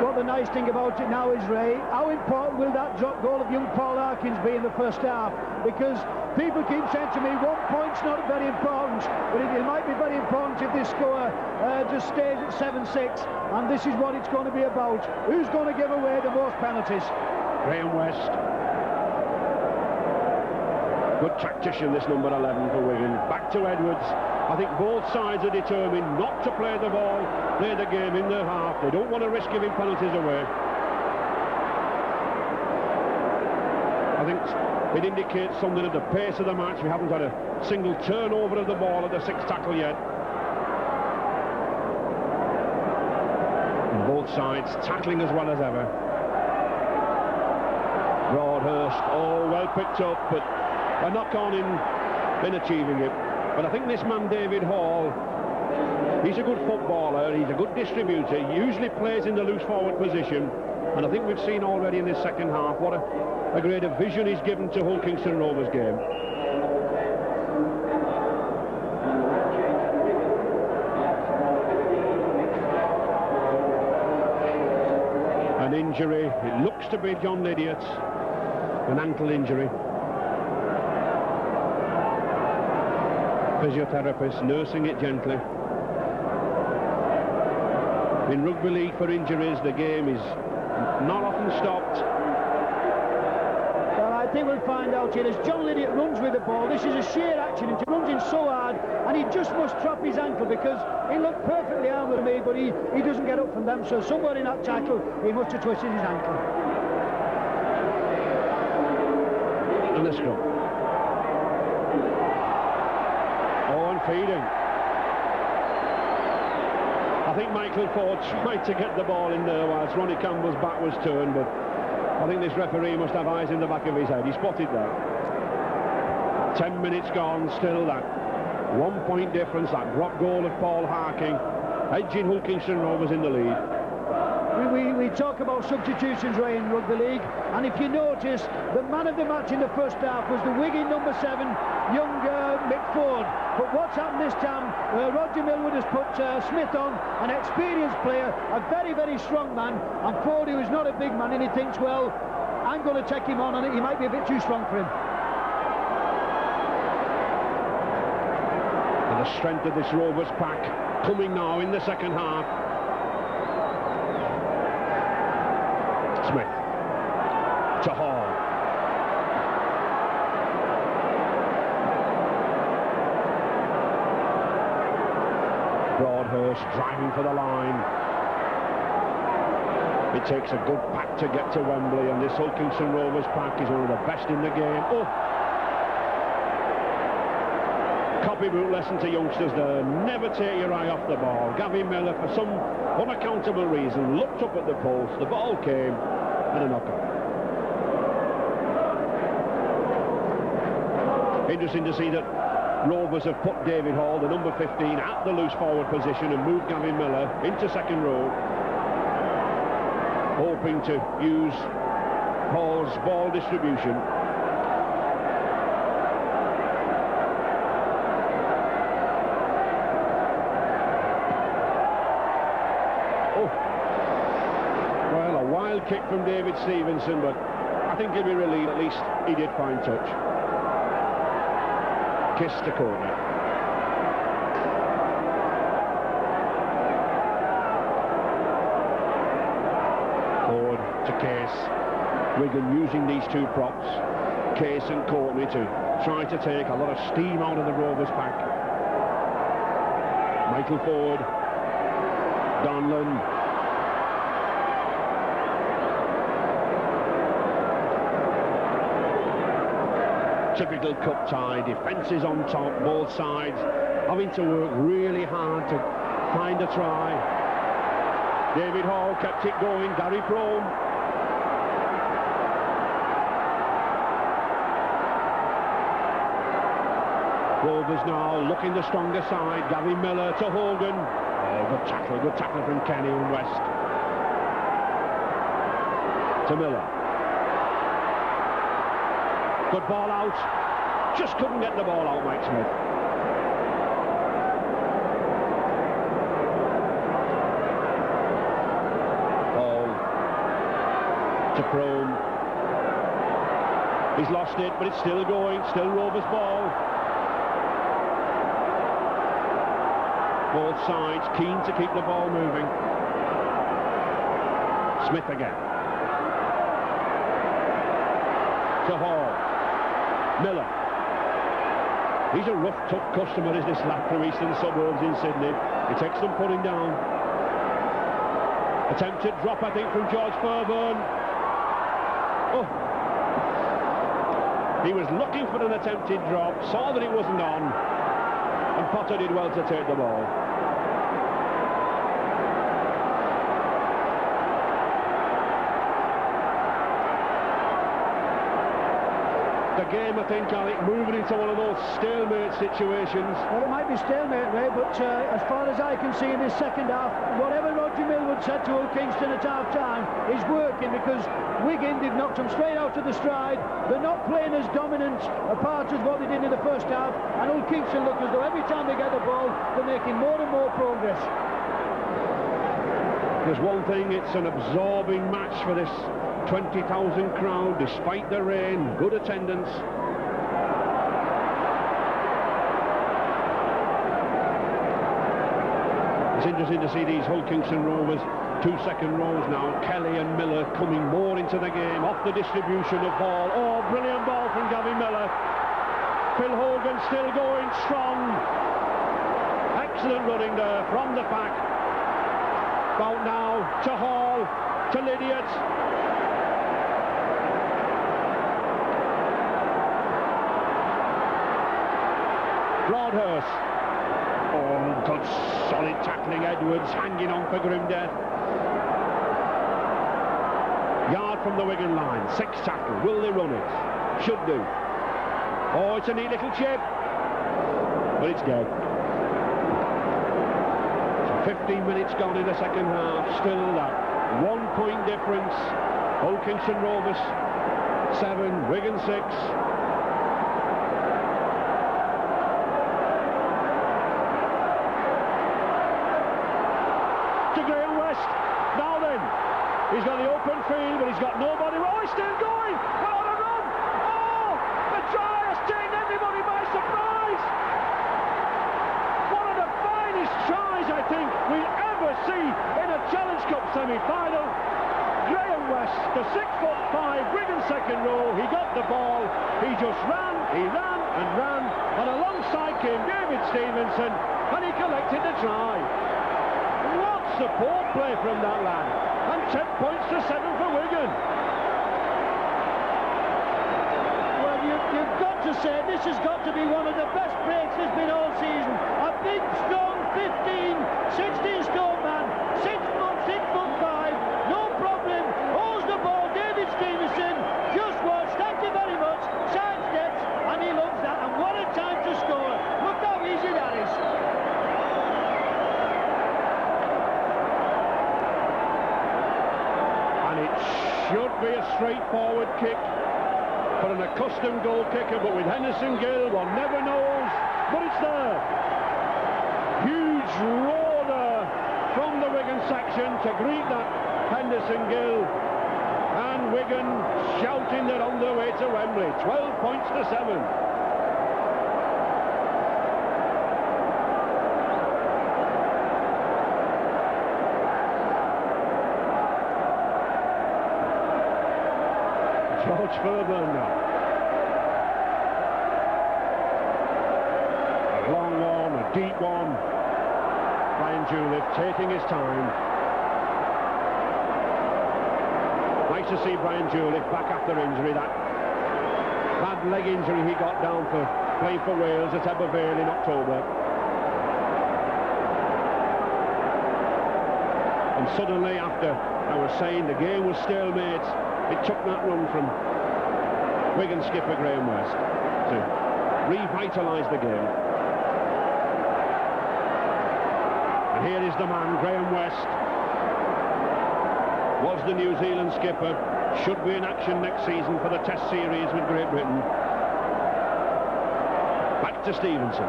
Speaker 2: What the nice thing about it now is, Ray, how important will that drop goal of young Paul Harkins be in the first half? Because people keep saying to me, 1 point's not very important, but it might be very important if this score just stays at 7-6, and this is what it's going to be about. Who's going to give away the most penalties?
Speaker 1: Graham West. Good tactician, this number 11 for Wigan. Back to Edwards. I think both sides are determined not to play the ball, play the game in their half. They don't want to risk giving penalties away. I think it indicates something at the pace of the match. We haven't had a single turnover of the ball at the sixth tackle yet. And both sides tackling as well as ever. Broadhurst, oh, well picked up, but a knock-on in achieving it. But I think this man, David Hall, he's a good footballer, he's a good distributor, he usually plays in the loose forward position, and I think we've seen already in this second half what a greater vision he's given to Hull Kingston Rovers game. injury. It looks to be John Lydiot, an ankle injury. Physiotherapist nursing it gently. In rugby league, for injuries, the game is not often stopped.
Speaker 2: Well, I think we'll find out here as John Lydiot runs with the ball. This is a sheer accident. He runs in so hard, and he just must drop his ankle, because he looked perfectly harmless to me, but he doesn't get up from them. So somewhere in that tackle, he must have twisted his ankle.
Speaker 1: And the scrum. Owen feeding. I think Michael Ford tried to get the ball in there whilst Ronnie Campbell's back was turned, but I think this referee must have eyes in the back of his head. He spotted that. 10 minutes gone, still that 1 point difference, that drop goal of Paul Harking, edging Hulkingston Rovers in the lead.
Speaker 2: We talk about substitutions, Ray, in rugby league, and if you notice, the man of the match in the first half was the Wigan number 7, young Mick Ford. But what's happened this time, Roger Millwood has put Smith on, an experienced player, a very, very strong man, and Ford, who is not a big man, and he thinks, well, I'm going to take him on, and he might be a bit too strong for him.
Speaker 1: And the strength of this Rovers pack coming now in the second half. Smith to Hall. Broadhurst driving for the line. It takes a good pack to get to Wembley, and this Hulkingston Rovers pack is one of the best in the game. Oh! Copybook lesson to youngsters there. Never take your eye off the ball. Gavin Miller, for some unaccountable reason, looked up at the post. The ball came, and a knockout. Interesting to see that Rovers have put David Hall, the number 15, at the loose forward position and moved Gavin Miller into second row, hoping to use Hall's ball distribution. Well, a wild kick from David Stevenson, but I think he'll be relieved. At least he did find touch. Kiss to Courtney. Forward to Case. Wigan using these two props, Case and Courtney, to try to take a lot of steam out of the Rovers pack. Michael Ford. Donlan. Typical cup tie, defences on top, both sides having to work really hard to find a try. David Hall kept it going, Gary Frome. Rovers now looking the stronger side. Gary Miller to Hogan. Oh, good tackle from Kenny and West. To Miller. Good ball out. Just couldn't get the ball out, Mike Smith. Ball to Frome. He's lost it, but it's still going. Still Rovers ball. Both sides keen to keep the ball moving. Smith again. To Hall. Miller. He's a rough, tough customer, is this lad from eastern suburbs in Sydney. He takes them putting down. Attempted drop, I think, from George Fairburn. Oh. He was looking for an attempted drop, saw that it wasn't on, and Potter did well to take the ball. The game, I think, Alec, moving into one of those stalemate situations.
Speaker 2: Well, it might be stalemate, Ray, but as far as I can see in this second half, whatever Roger Millwood said to Hull Kingston at half-time is working, because Wigan, they've knocked them straight out of the stride. They're not playing as dominant a part as what they did in the first half, and Hull Kingston look as though every time they get the ball, they're making more and more progress.
Speaker 1: There's one thing, it's an absorbing match for this 20,000 crowd, despite the rain, good attendance. It's interesting to see these Hull Kingston Rovers, 2 second rows now, Kelly and Miller coming more into the game, off the distribution of ball. Oh, brilliant ball from Gavin Miller. Phil Hogan still going strong. Excellent running there from the pack. About now to Hall, to Lydiot. Broadhurst. Oh, good solid tackling. Edwards hanging on for grim death. Yard from the Wigan line. 6 tackle. Will they run it? Should do. Oh, it's a neat little chip. But it's dead. 15 minutes gone in the second half. Still that 1 point difference. Hull Kingston Rovers 7, Wigan 6. To Graham West. Now then, he's got the open field, but he's got nobody. Oh, he's still going. What a run! Oh, the try has taken everybody by surprise. One of the finest tries I think we'll ever see in a Challenge Cup semi-final. Graham West, the 6'5", Wigan second row. He got the ball. He just ran. He ran and ran, and alongside came David Stevenson, and he collected the try. What support play from that lad, and 10 points to 7 for Wigan.
Speaker 2: Well, you've got to say this has got to be one of the best breaks there's been all season. A big, strong 15, 16 stone man, 6'5", no problem, holds the ball. David Stevenson just watch, thank you very much, side steps, and he loves that, and what a time to score. Look how easy that is.
Speaker 1: And it should be a straightforward kick for an accustomed goal kicker, but with Henderson Gill, one never knows, but it's there. Huge roar there from the Wigan section to greet that Henderson Gill, and Wigan shouting they're on their way to Wembley. 12 points to 7. George Fairburn now. A long one, a deep one. Brian Juliff taking his time. Nice to see Brian Juliff back after injury. That bad leg injury he got down for playing for Wales at Ebervale in October. And suddenly, after I was saying the game was stalemate, it took that run from Wigan skipper Graham West to revitalise the game. And here is the man, Graham West. Was the New Zealand skipper. Should be in action next season for the Test series with Great Britain. Back to Stevenson.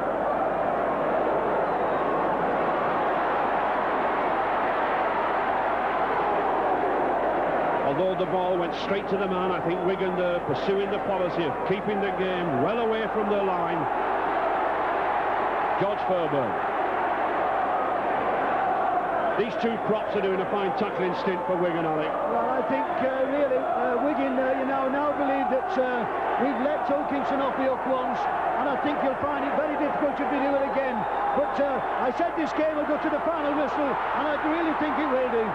Speaker 1: Although the ball went straight to the man, I think Wigan there pursuing the policy of keeping the game well away from their line. George Fairburn. These two props are doing a fine tackling stint for Wigan, Alec.
Speaker 2: Well, I think really Wigan, now believe that we've let Hull Kingston off the hook once, and I think you'll find it very difficult to do it again. But I said this game will go to the final whistle, and I really think it will do.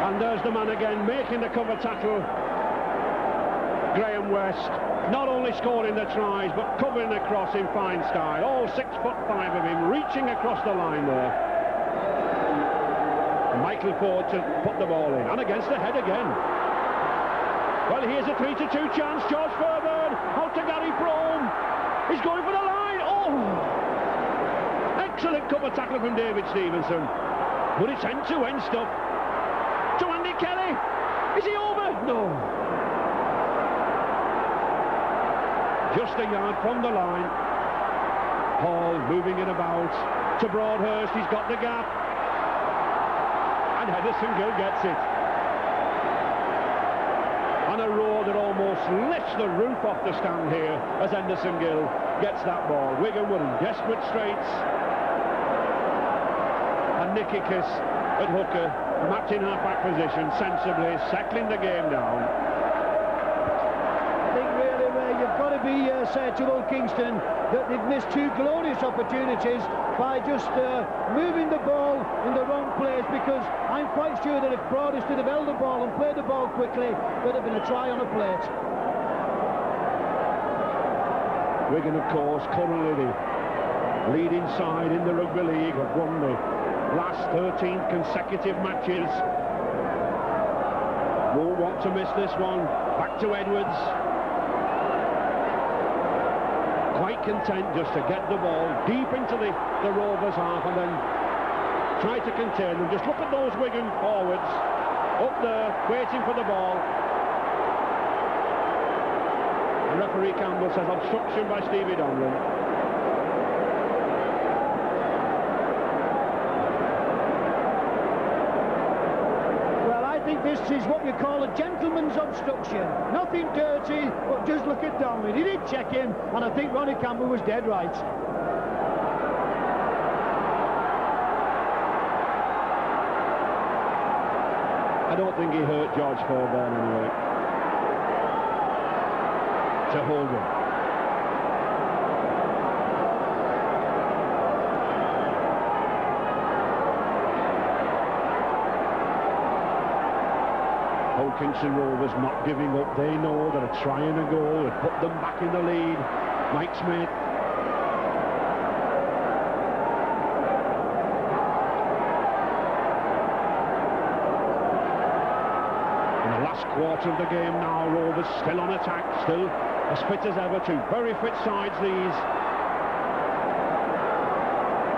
Speaker 1: And there's the man again, making the cover tackle. Graham West, not only scoring the tries, but covering across in fine style. All 6'5" of him, reaching across the line there. And Michael Ford to put the ball in, and against the head again. Well, here's a 3-2 chance. George Fairburn, out to Gary Frome. He's going for the line. Oh! Excellent cover tackle from David Stevenson. But it's end-to-end stuff. To Andy Kelly. Is he over? No. Just a yard from the line. Hall moving it about. to Broadhurst, he's got the gap. And Henderson Gill gets it. On a row that almost lifts the roof off the stand here as Henderson Gill gets that ball. Wigan were in desperate straits. And Nicky Kiss at hooker, matching half-back position, sensibly settling the game down.
Speaker 2: I think really, Ray, you've got to be said to Old Kingston that they've missed two glorious opportunities by just moving the ball in the wrong place, because I'm quite sure that if Broadhurst had held the ball and played the ball quickly, there'd have been a try on a plate.
Speaker 1: Wigan, of course, currently the leading side in the Rugby League, have won the last 13 consecutive matches. Won't want to miss this one. Back to Edwards. Quite content just to get the ball deep into the Rovers half and then try to contain them. Just look at those Wigan forwards up there waiting for the ball. And referee Campbell says obstruction by Stevie Donlan.
Speaker 2: I think this is what you call a gentleman's obstruction. Nothing dirty, but just look at Donlan. He did check in, and I think Ronnie Campbell was dead right.
Speaker 1: I don't think he hurt George Fairbairn anyway. To Hogan. Kingston Rovers not giving up. They know that a try and a goal would put them back in the lead. Mike Smith. In the last quarter of the game now, Rovers still on attack, still as fit as ever. Two very fit sides these.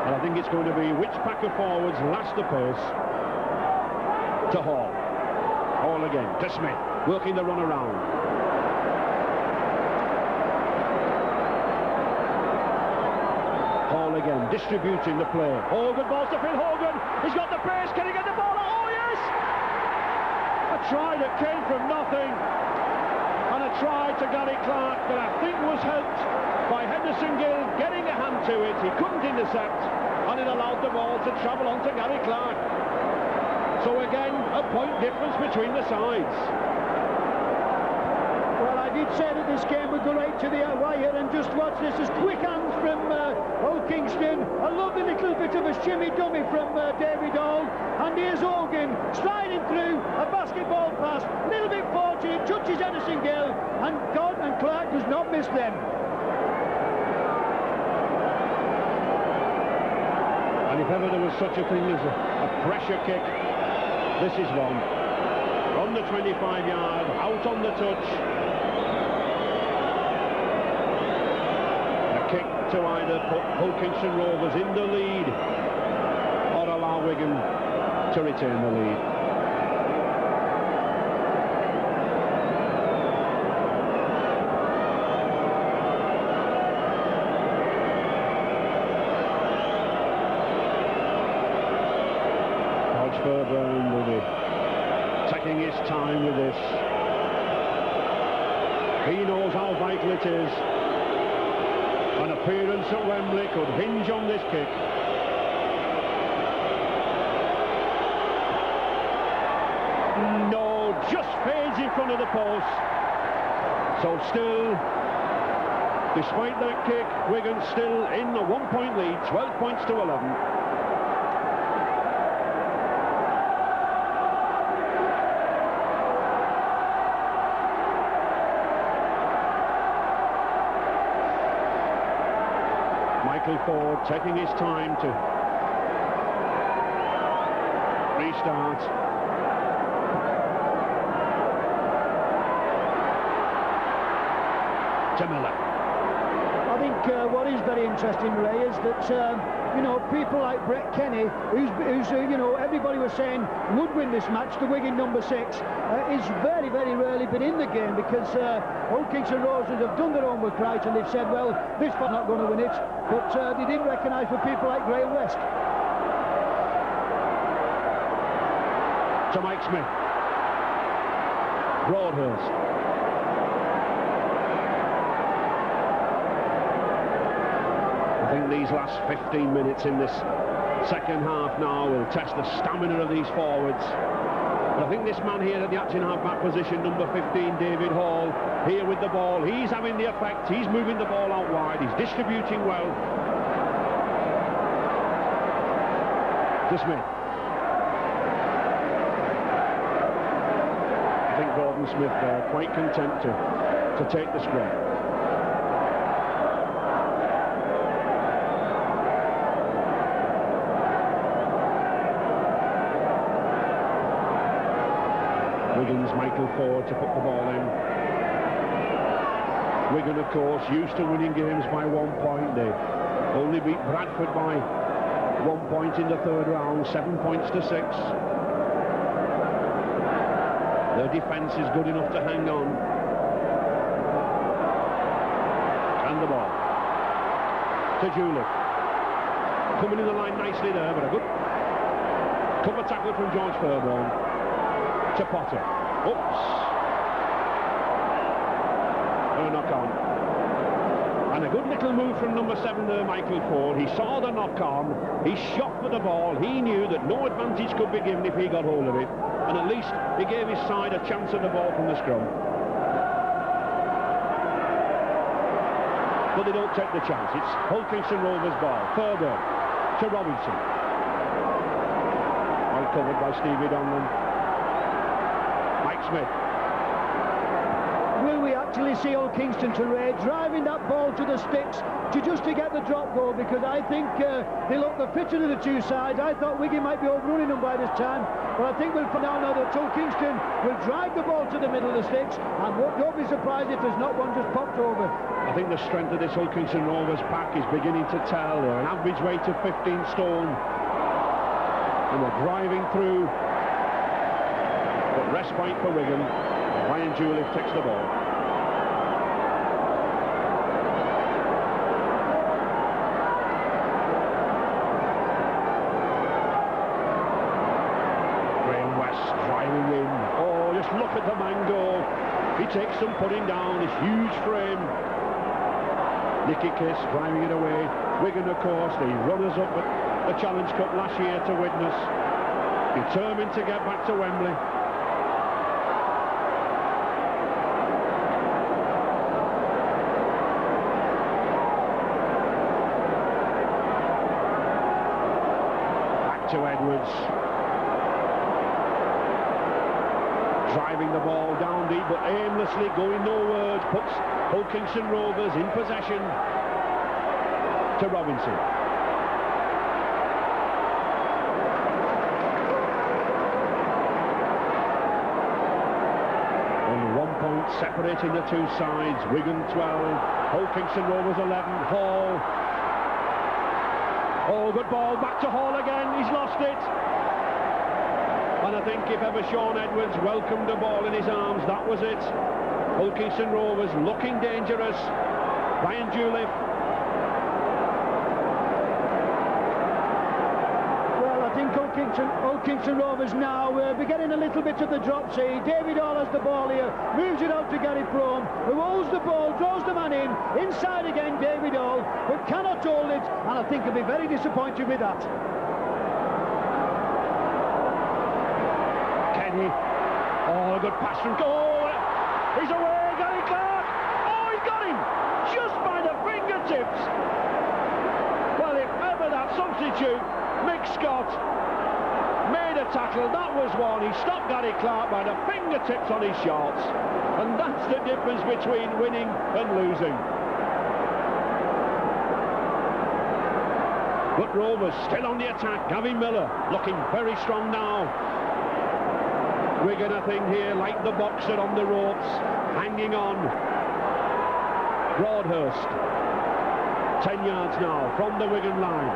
Speaker 1: And I think it's going to be which pack of forwards last the pace. To Hall. Hall again, to Smith, working the run around. Hall again, distributing the play. Hogan, balls to Phil Hogan. He's got the pace, can he get the ball? Oh, yes! A try that came from nothing. And a try to Gary Clark that I think was helped by Henderson Gill getting a hand to it. He couldn't intercept, and it allowed the ball to travel on to Gary Clark. So again, a point difference between the sides.
Speaker 2: Well, I did say that this game would go right to the wire, and just watch this. As quick hands from Old Kingston. A lovely little bit of a shimmy dummy from David Hall. And here's Hogan striding through a basketball pass. A little bit fortunate, touches Henderson Gill, and God and Clark does not miss them.
Speaker 1: And if ever there was such a thing as a pressure kick, this is one. From the 25-yard, out on the touch. A kick to either put Hull Kingston Rovers in the lead or allow Wigan to retain the lead. Fairbairn will be taking his time with this. He knows how vital it is. An appearance at Wembley could hinge on this kick. No, just fades in front of the post. So still, despite that kick, Wigan still in a 1-point lead, 12 points to 11. Michael Ford taking his time to restart. To Miller.
Speaker 2: I think what is very interesting, Ray, is that you know, people like Brett Kenny, who's you know, everybody was saying would win this match, the Wigan number 6, is very, very rarely been in the game, because Old Kingston Rovers have done their homework right, and they've said, well, this one's not going to win it, but they didn't recognise for people like Graham West.
Speaker 1: To Mike Smith. Broadhurst. I think these last 15 minutes in this second half now will test the stamina of these forwards. But I think this man here at the acting half-back position, number 15, David Hall, here with the ball, he's having the effect, he's moving the ball out wide, he's distributing well. To Smith. I think Gordon Smith quite content to take the scrum. Wigan's Michael Ford to put the ball in. Wigan, of course, used to winning games by 1 point. They only beat Bradford by 1 point in the third round, 7 points to 6. Their defence is good enough to hang on. And the ball to Julie. Coming in the line nicely there, but a good cover tackle from George Fairbairn. To Potter. Oops. No knock on. And a good little move from number 7 there, Michael Ford. He saw the knock on. He shot for the ball. He knew that no advantage could be given if he got hold of it. And at least he gave his side a chance at the ball from the scrum. But they don't take the chance. It's Hull Kingston Rovers' ball. Fairbairn to Robinson. Well covered by Stevie Donlan. Smith.
Speaker 2: Will we actually see Old Kingston to Ray driving that ball to the sticks to get the drop goal? Because I think they look the fitter of the two sides. I thought Wigan might be overrunning them by this time, but I think we'll find out now that Old Kingston will drive the ball to the middle of the sticks, and don't be surprised if there's not one just popped over.
Speaker 1: I think the strength of this Old Kingston Rovers pack is beginning to tell. They're an average weight of 15 stone, and they're driving through. But respite for Wigan. Ryan Julie takes the ball. Graham West driving in. Oh, just look at the man go. He takes some putting down, this huge frame. Nicky Kiss driving it away. Wigan, of course, the runners-up at the Challenge Cup last year to witness. Determined to get back to Wembley. To Edwards, driving the ball down deep but aimlessly, going nowhere, puts Hull Kingston Rovers in possession. To Robinson. Only 1 point separating the two sides. Wigan 12, Hull Kingston Rovers 11. Hall. Oh, good ball, back to Hall again, he's lost it. And I think if ever Sean Edwards welcomed the ball in his arms, that was it. Hull Kingston Rovers looking dangerous. Ryan Julie.
Speaker 2: Well, I think Hull Kingston Rovers now be getting a little bit of the drop. See, David Hall has the ball here, moves it out to Gary Frome, who holds the ball, draws the man in, inside again David Hall, but cannot hold it, and I think he'll be very disappointed with that.
Speaker 1: Kenny. Oh, a good pass from goal. He's away, Gary Clark. Oh, he's got him just by the fingertips. Well, if ever that substitute, Mick Scott, made a tackle, that was one. He stopped Gary Clark by the fingertips on his shorts, and that's the difference between winning and losing. But Rovers still on the attack. Gavin Miller looking very strong now. Wigan, I think, here like the boxer on the ropes, hanging on. Broadhurst 10 yards now from the Wigan line.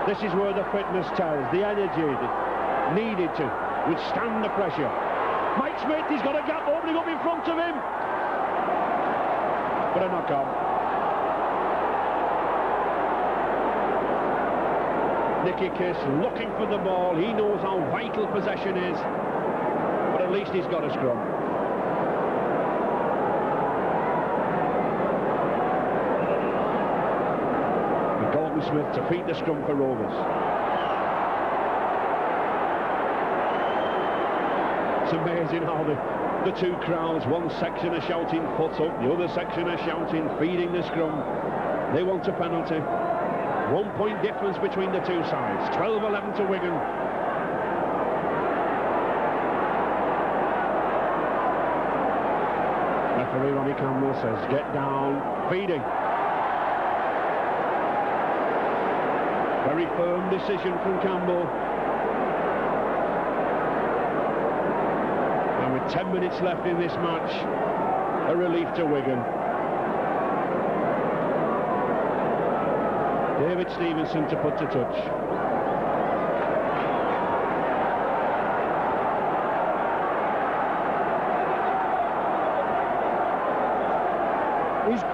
Speaker 1: This is where the fitness tells, the energy needed to withstand the pressure. Mike Smith, he's got a gap opening up in front of him. But a knockout. Nicky Kiss looking for the ball. He knows how vital possession is, but at least he's got a scrum. And Gordon Smith to feed the scrum for Rovers. It's amazing how the two crowds, one section are shouting foot up, the other section are shouting feeding the scrum. They want a penalty. 1 point difference between the two sides. 12-11 to Wigan. Referee Ronnie Campbell says, get down, feeding. Very firm decision from Campbell. And with 10 minutes left in this match, a relief to Wigan. David Stevenson to put to touch.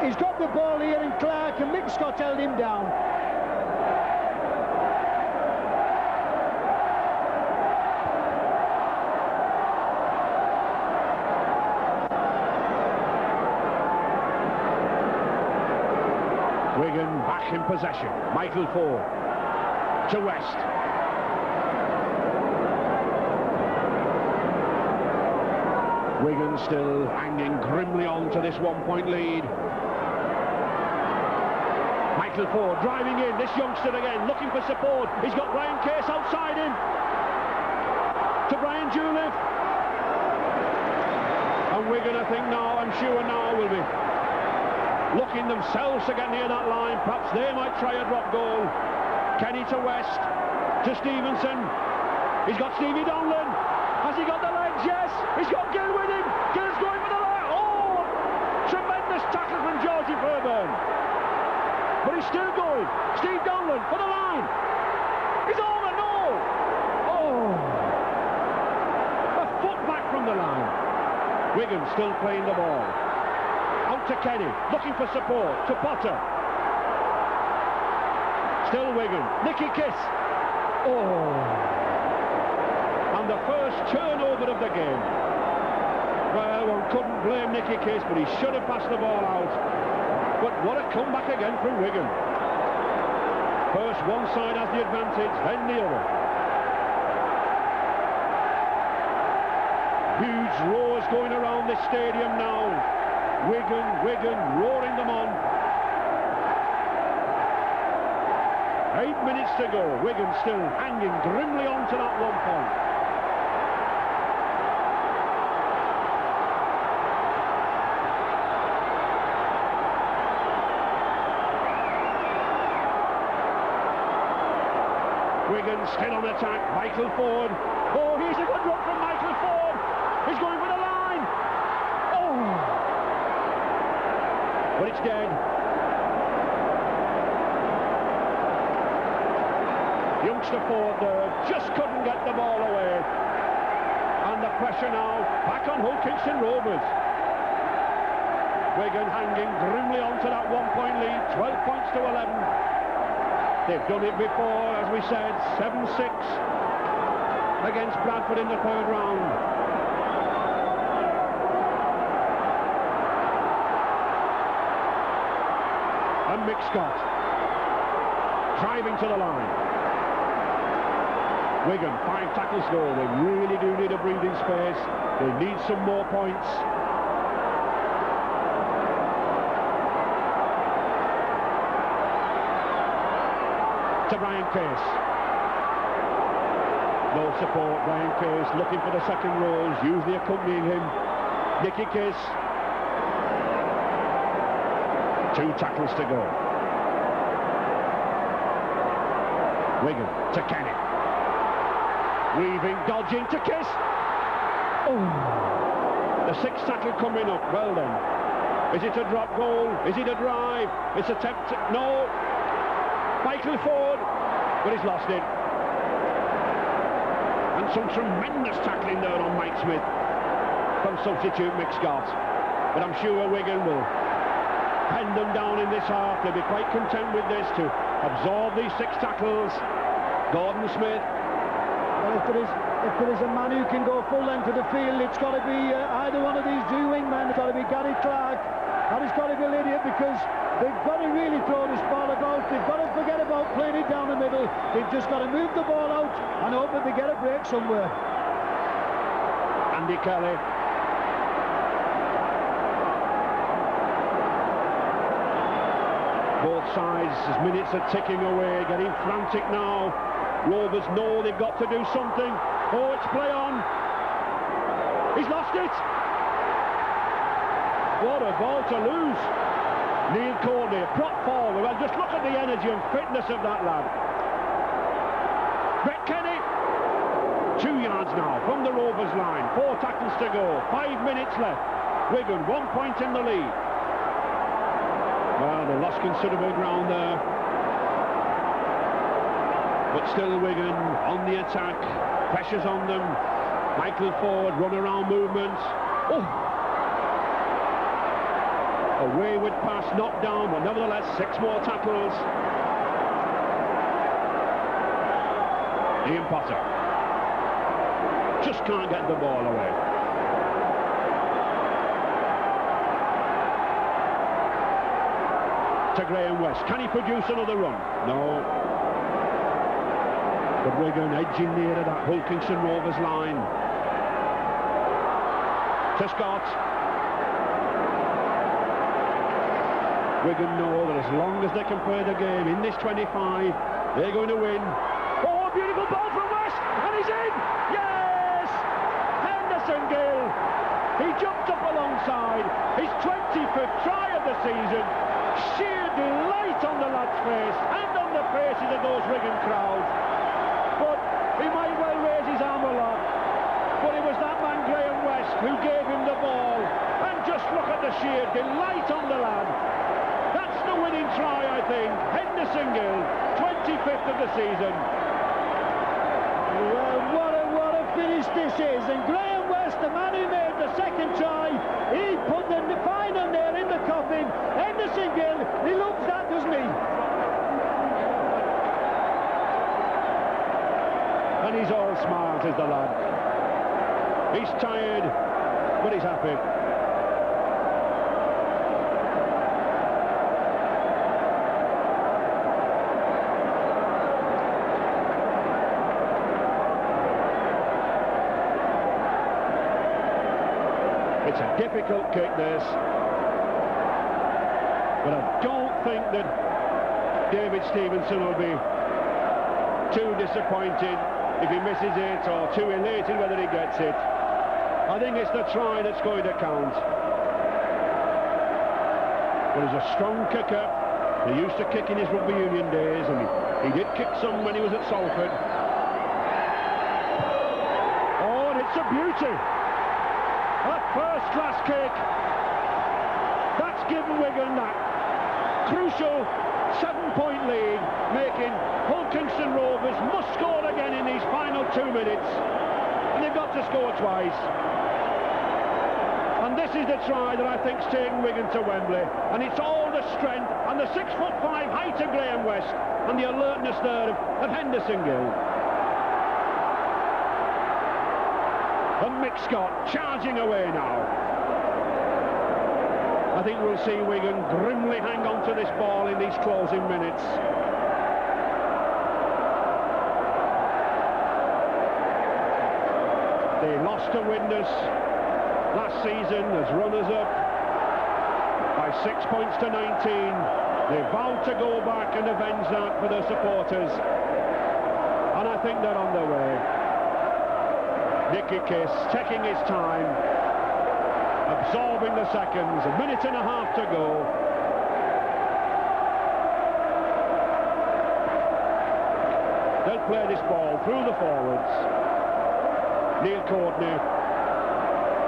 Speaker 2: He's got the ball here, and Clark and Mick Scott held him down.
Speaker 1: Wigan back in possession. Michael Ford to West. Wigan still hanging grimly on to this 1 point lead. Michael Ford driving in, this youngster again, looking for support. He's got Brian Case outside him. To Brian Juliff. And Wigan, I think now, I'm sure now, will be looking themselves to get near that line. Perhaps they might try a drop goal. Kenny to West, to Stevenson. He's got Stevie Donlan. Has he got the legs? Yes. He's got Gill with him. Gill's going for the line. Oh! Tremendous tackle from Georgie Fairbairn. But he's still going. Steve Donlan for the line. He's over. No! Oh! A foot back from the line. Wigan still playing the ball. Out to Kenny, looking for support, to Potter. Still Wigan, Nicky Kiss. Oh! And the first turnover of the game. Well, one couldn't blame Nicky Kiss, but he should have passed the ball out. But what a comeback again from Wigan. First one side has the advantage, then the other. Huge roars going around this stadium now. Wigan, roaring them on. 8 minutes to go. Wigan still hanging grimly on to that 1 point. Wigan still on attack. Michael Ford. Oh, here's a good run from Michael Ford. He's going for the line. Oh! But it's dead. Youngster Ford there just couldn't get the ball away. And the pressure now back on Hull Kingston Rovers. Wigan hanging grimly on to that 1 point lead, 12 points to 11. They've done it before, as we said, 7-6 against Bradford in the third round. And Mick Scott driving to the line. Wigan, 5 tackles goal. They really do need a breathing space. They need some more points. To Brian Case. No support. Brian Case looking for the second rows, usually accompanying him. Nicky Kiss. 2 tackles to go. Wigan to Kenny. Weaving, dodging to Kiss. Oh! The 6th tackle coming up. Well then. Is it a drop goal? Is it a drive? It's attempt. No. Michael Ford, but he's lost it. And some tremendous tackling there on Mike Smith from substitute Mick Scott. But I'm sure Wigan will pen them down in this half. They'll be quite content with this to absorb these 6 tackles. Gordon Smith.
Speaker 2: Well, if there is a man who can go full length of the field, it's got to be either one of these 2 wingmen. It's got to be Gary Clark, and it's got to be Lydia, because they've got to really throw this ball about. They've got to forget about playing it down the middle. They've just got to move the ball out and hope that they get a break somewhere.
Speaker 1: Andy Kelly. Both sides, as minutes are ticking away, getting frantic now. Rovers know they've got to do something. Oh, it's play on. He's lost it. What a ball to lose. Neil Courtney, prop forward. Well, just look at the energy and fitness of that lad. Brett Kenny. 2 yards now from the Rovers line. 4 tackles to go. 5 minutes left. Wigan 1 point in the lead. Well, they lost considerable ground there. But still Wigan on the attack. Pressure's on them. Michael Ford, run-around movements. Oh! A wayward pass, knocked down, but nevertheless, 6 more tackles. Ian Potter. Just can't get the ball away. To Graham West. Can he produce another run? No. But Wigan edging nearer that Hulkinson Rovers line. To Scott. Wigan know that as long as they can play the game in this 25, they're going to win. Oh, a beautiful ball from West, and he's in! Yes! Henderson Gill. He jumped up alongside his 25th try of the season. Sheer delight on the lad's face and on the faces of those Wigan crowds. But he might well raise his arm aloft. But it was that man Graham West who gave him the ball. And just look at the sheer delight on the lad. That's the winning try, I think. Henderson Gill, 25th of the season.
Speaker 2: Well, what a finish this is. And Graham West, the man who made the second try, he put the final nail in the coffin. Henderson Gill, he loves that, doesn't he?
Speaker 1: And he's all smiles, is the lad. He's tired, but he's happy. It's a difficult kick, this. But I don't think that David Stevenson will be too disappointed if he misses it, or too elated whether he gets it. I think it's the try that's going to count. But he's a strong kicker. He used to kick in his rugby union days, and he did kick some when he was at Salford. Oh, and it's a beauty. A first-class kick. That's given Wigan that crucial 7-point lead, making Hulkinson Rovers must score again in these final 2 minutes. And they've got to score twice. And this is the try that I think's taken Wigan to Wembley. And it's all the strength and the 6'5" height of Graham West and the alertness there of Henderson Gill. And Mick Scott charging away now. I think we'll see Wigan grimly hang on to this ball in these closing minutes. They lost to Widnes last season as runners-up by 6 points to 19. They vowed to go back and avenge that for their supporters. And I think they're on their way. Nicky Kiss taking his time, absorbing the seconds, 1.5 minutes to go. They'll play this ball through the forwards. Neil Courtney.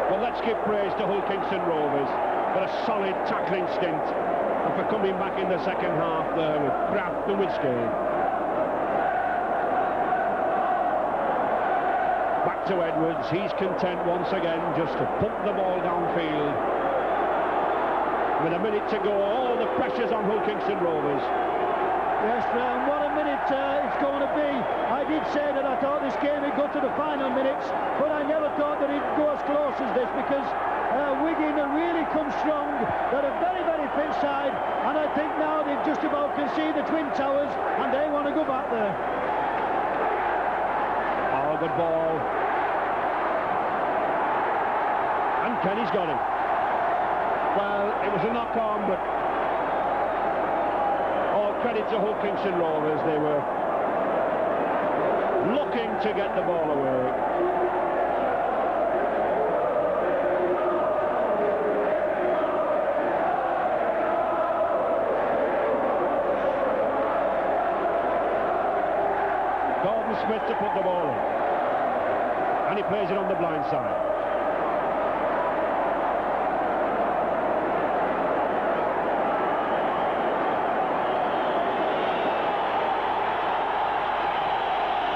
Speaker 1: Well, let's give praise to Hulkinson Rovers for a solid tackling stint. A for coming back in the second half there with craft and with skill. Back to Edwards. He's content once again just to pump the ball downfield. With a minute to go, all the pressure's on Hull Kingston Rovers.
Speaker 2: Yes, what a minute it's going to be. I did say that I thought this game would go to the final minutes, but I never thought that it'd go as close as this, because Wigan have really come strong. They're a very, very fit side, and I think now they've just about conceded the Twin Towers, and they want to go back there.
Speaker 1: Oh, good ball. And Kenny's got it. Well, it was a knock-on, but all credit to Hull Kingston Rovers. They were looking to get the ball away. Gordon Smith to put the ball in. And he plays it on the blind side.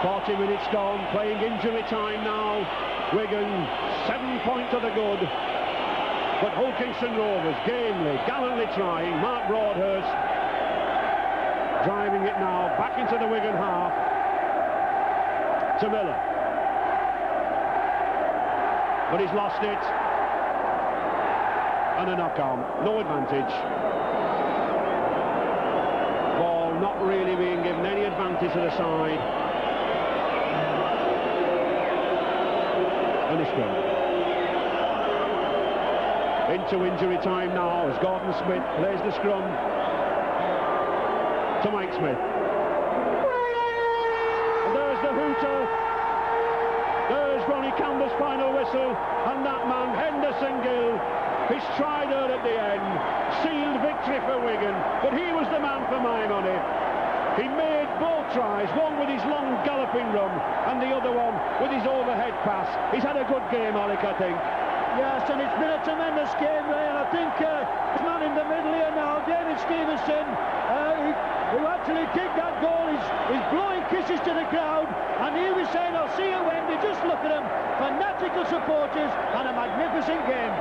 Speaker 1: 40 minutes gone, playing injury time now. Wigan, 7 points to the good. But Hull Kingston Rovers, gamely, gallantly trying. Mark Broadhurst driving it now back into the Wigan half. To Miller. But he's lost it. And a knock-on, no advantage. Ball not really being given any advantage to the side. And a scrum. Into injury time now as Gordon Smith plays the scrum to Mike Smith. And there's the hooter. There's Ronnie Campbell's final whistle, and that man, Henderson Gill, his strider at the end, sealed victory for Wigan, but he was the man for my money. He made both tries, one with his long galloping run and the other one with his overhead pass. He's had a good game, Alec, I think.
Speaker 2: Yes, and it's been a tremendous game, Ray, and I think the man in the middle here now, David Stevenson, who actually kicked that goal, is blowing kisses to the crowd, and he was saying, I'll see you Wendy, just look at him, fanatical supporters, and a magnificent game.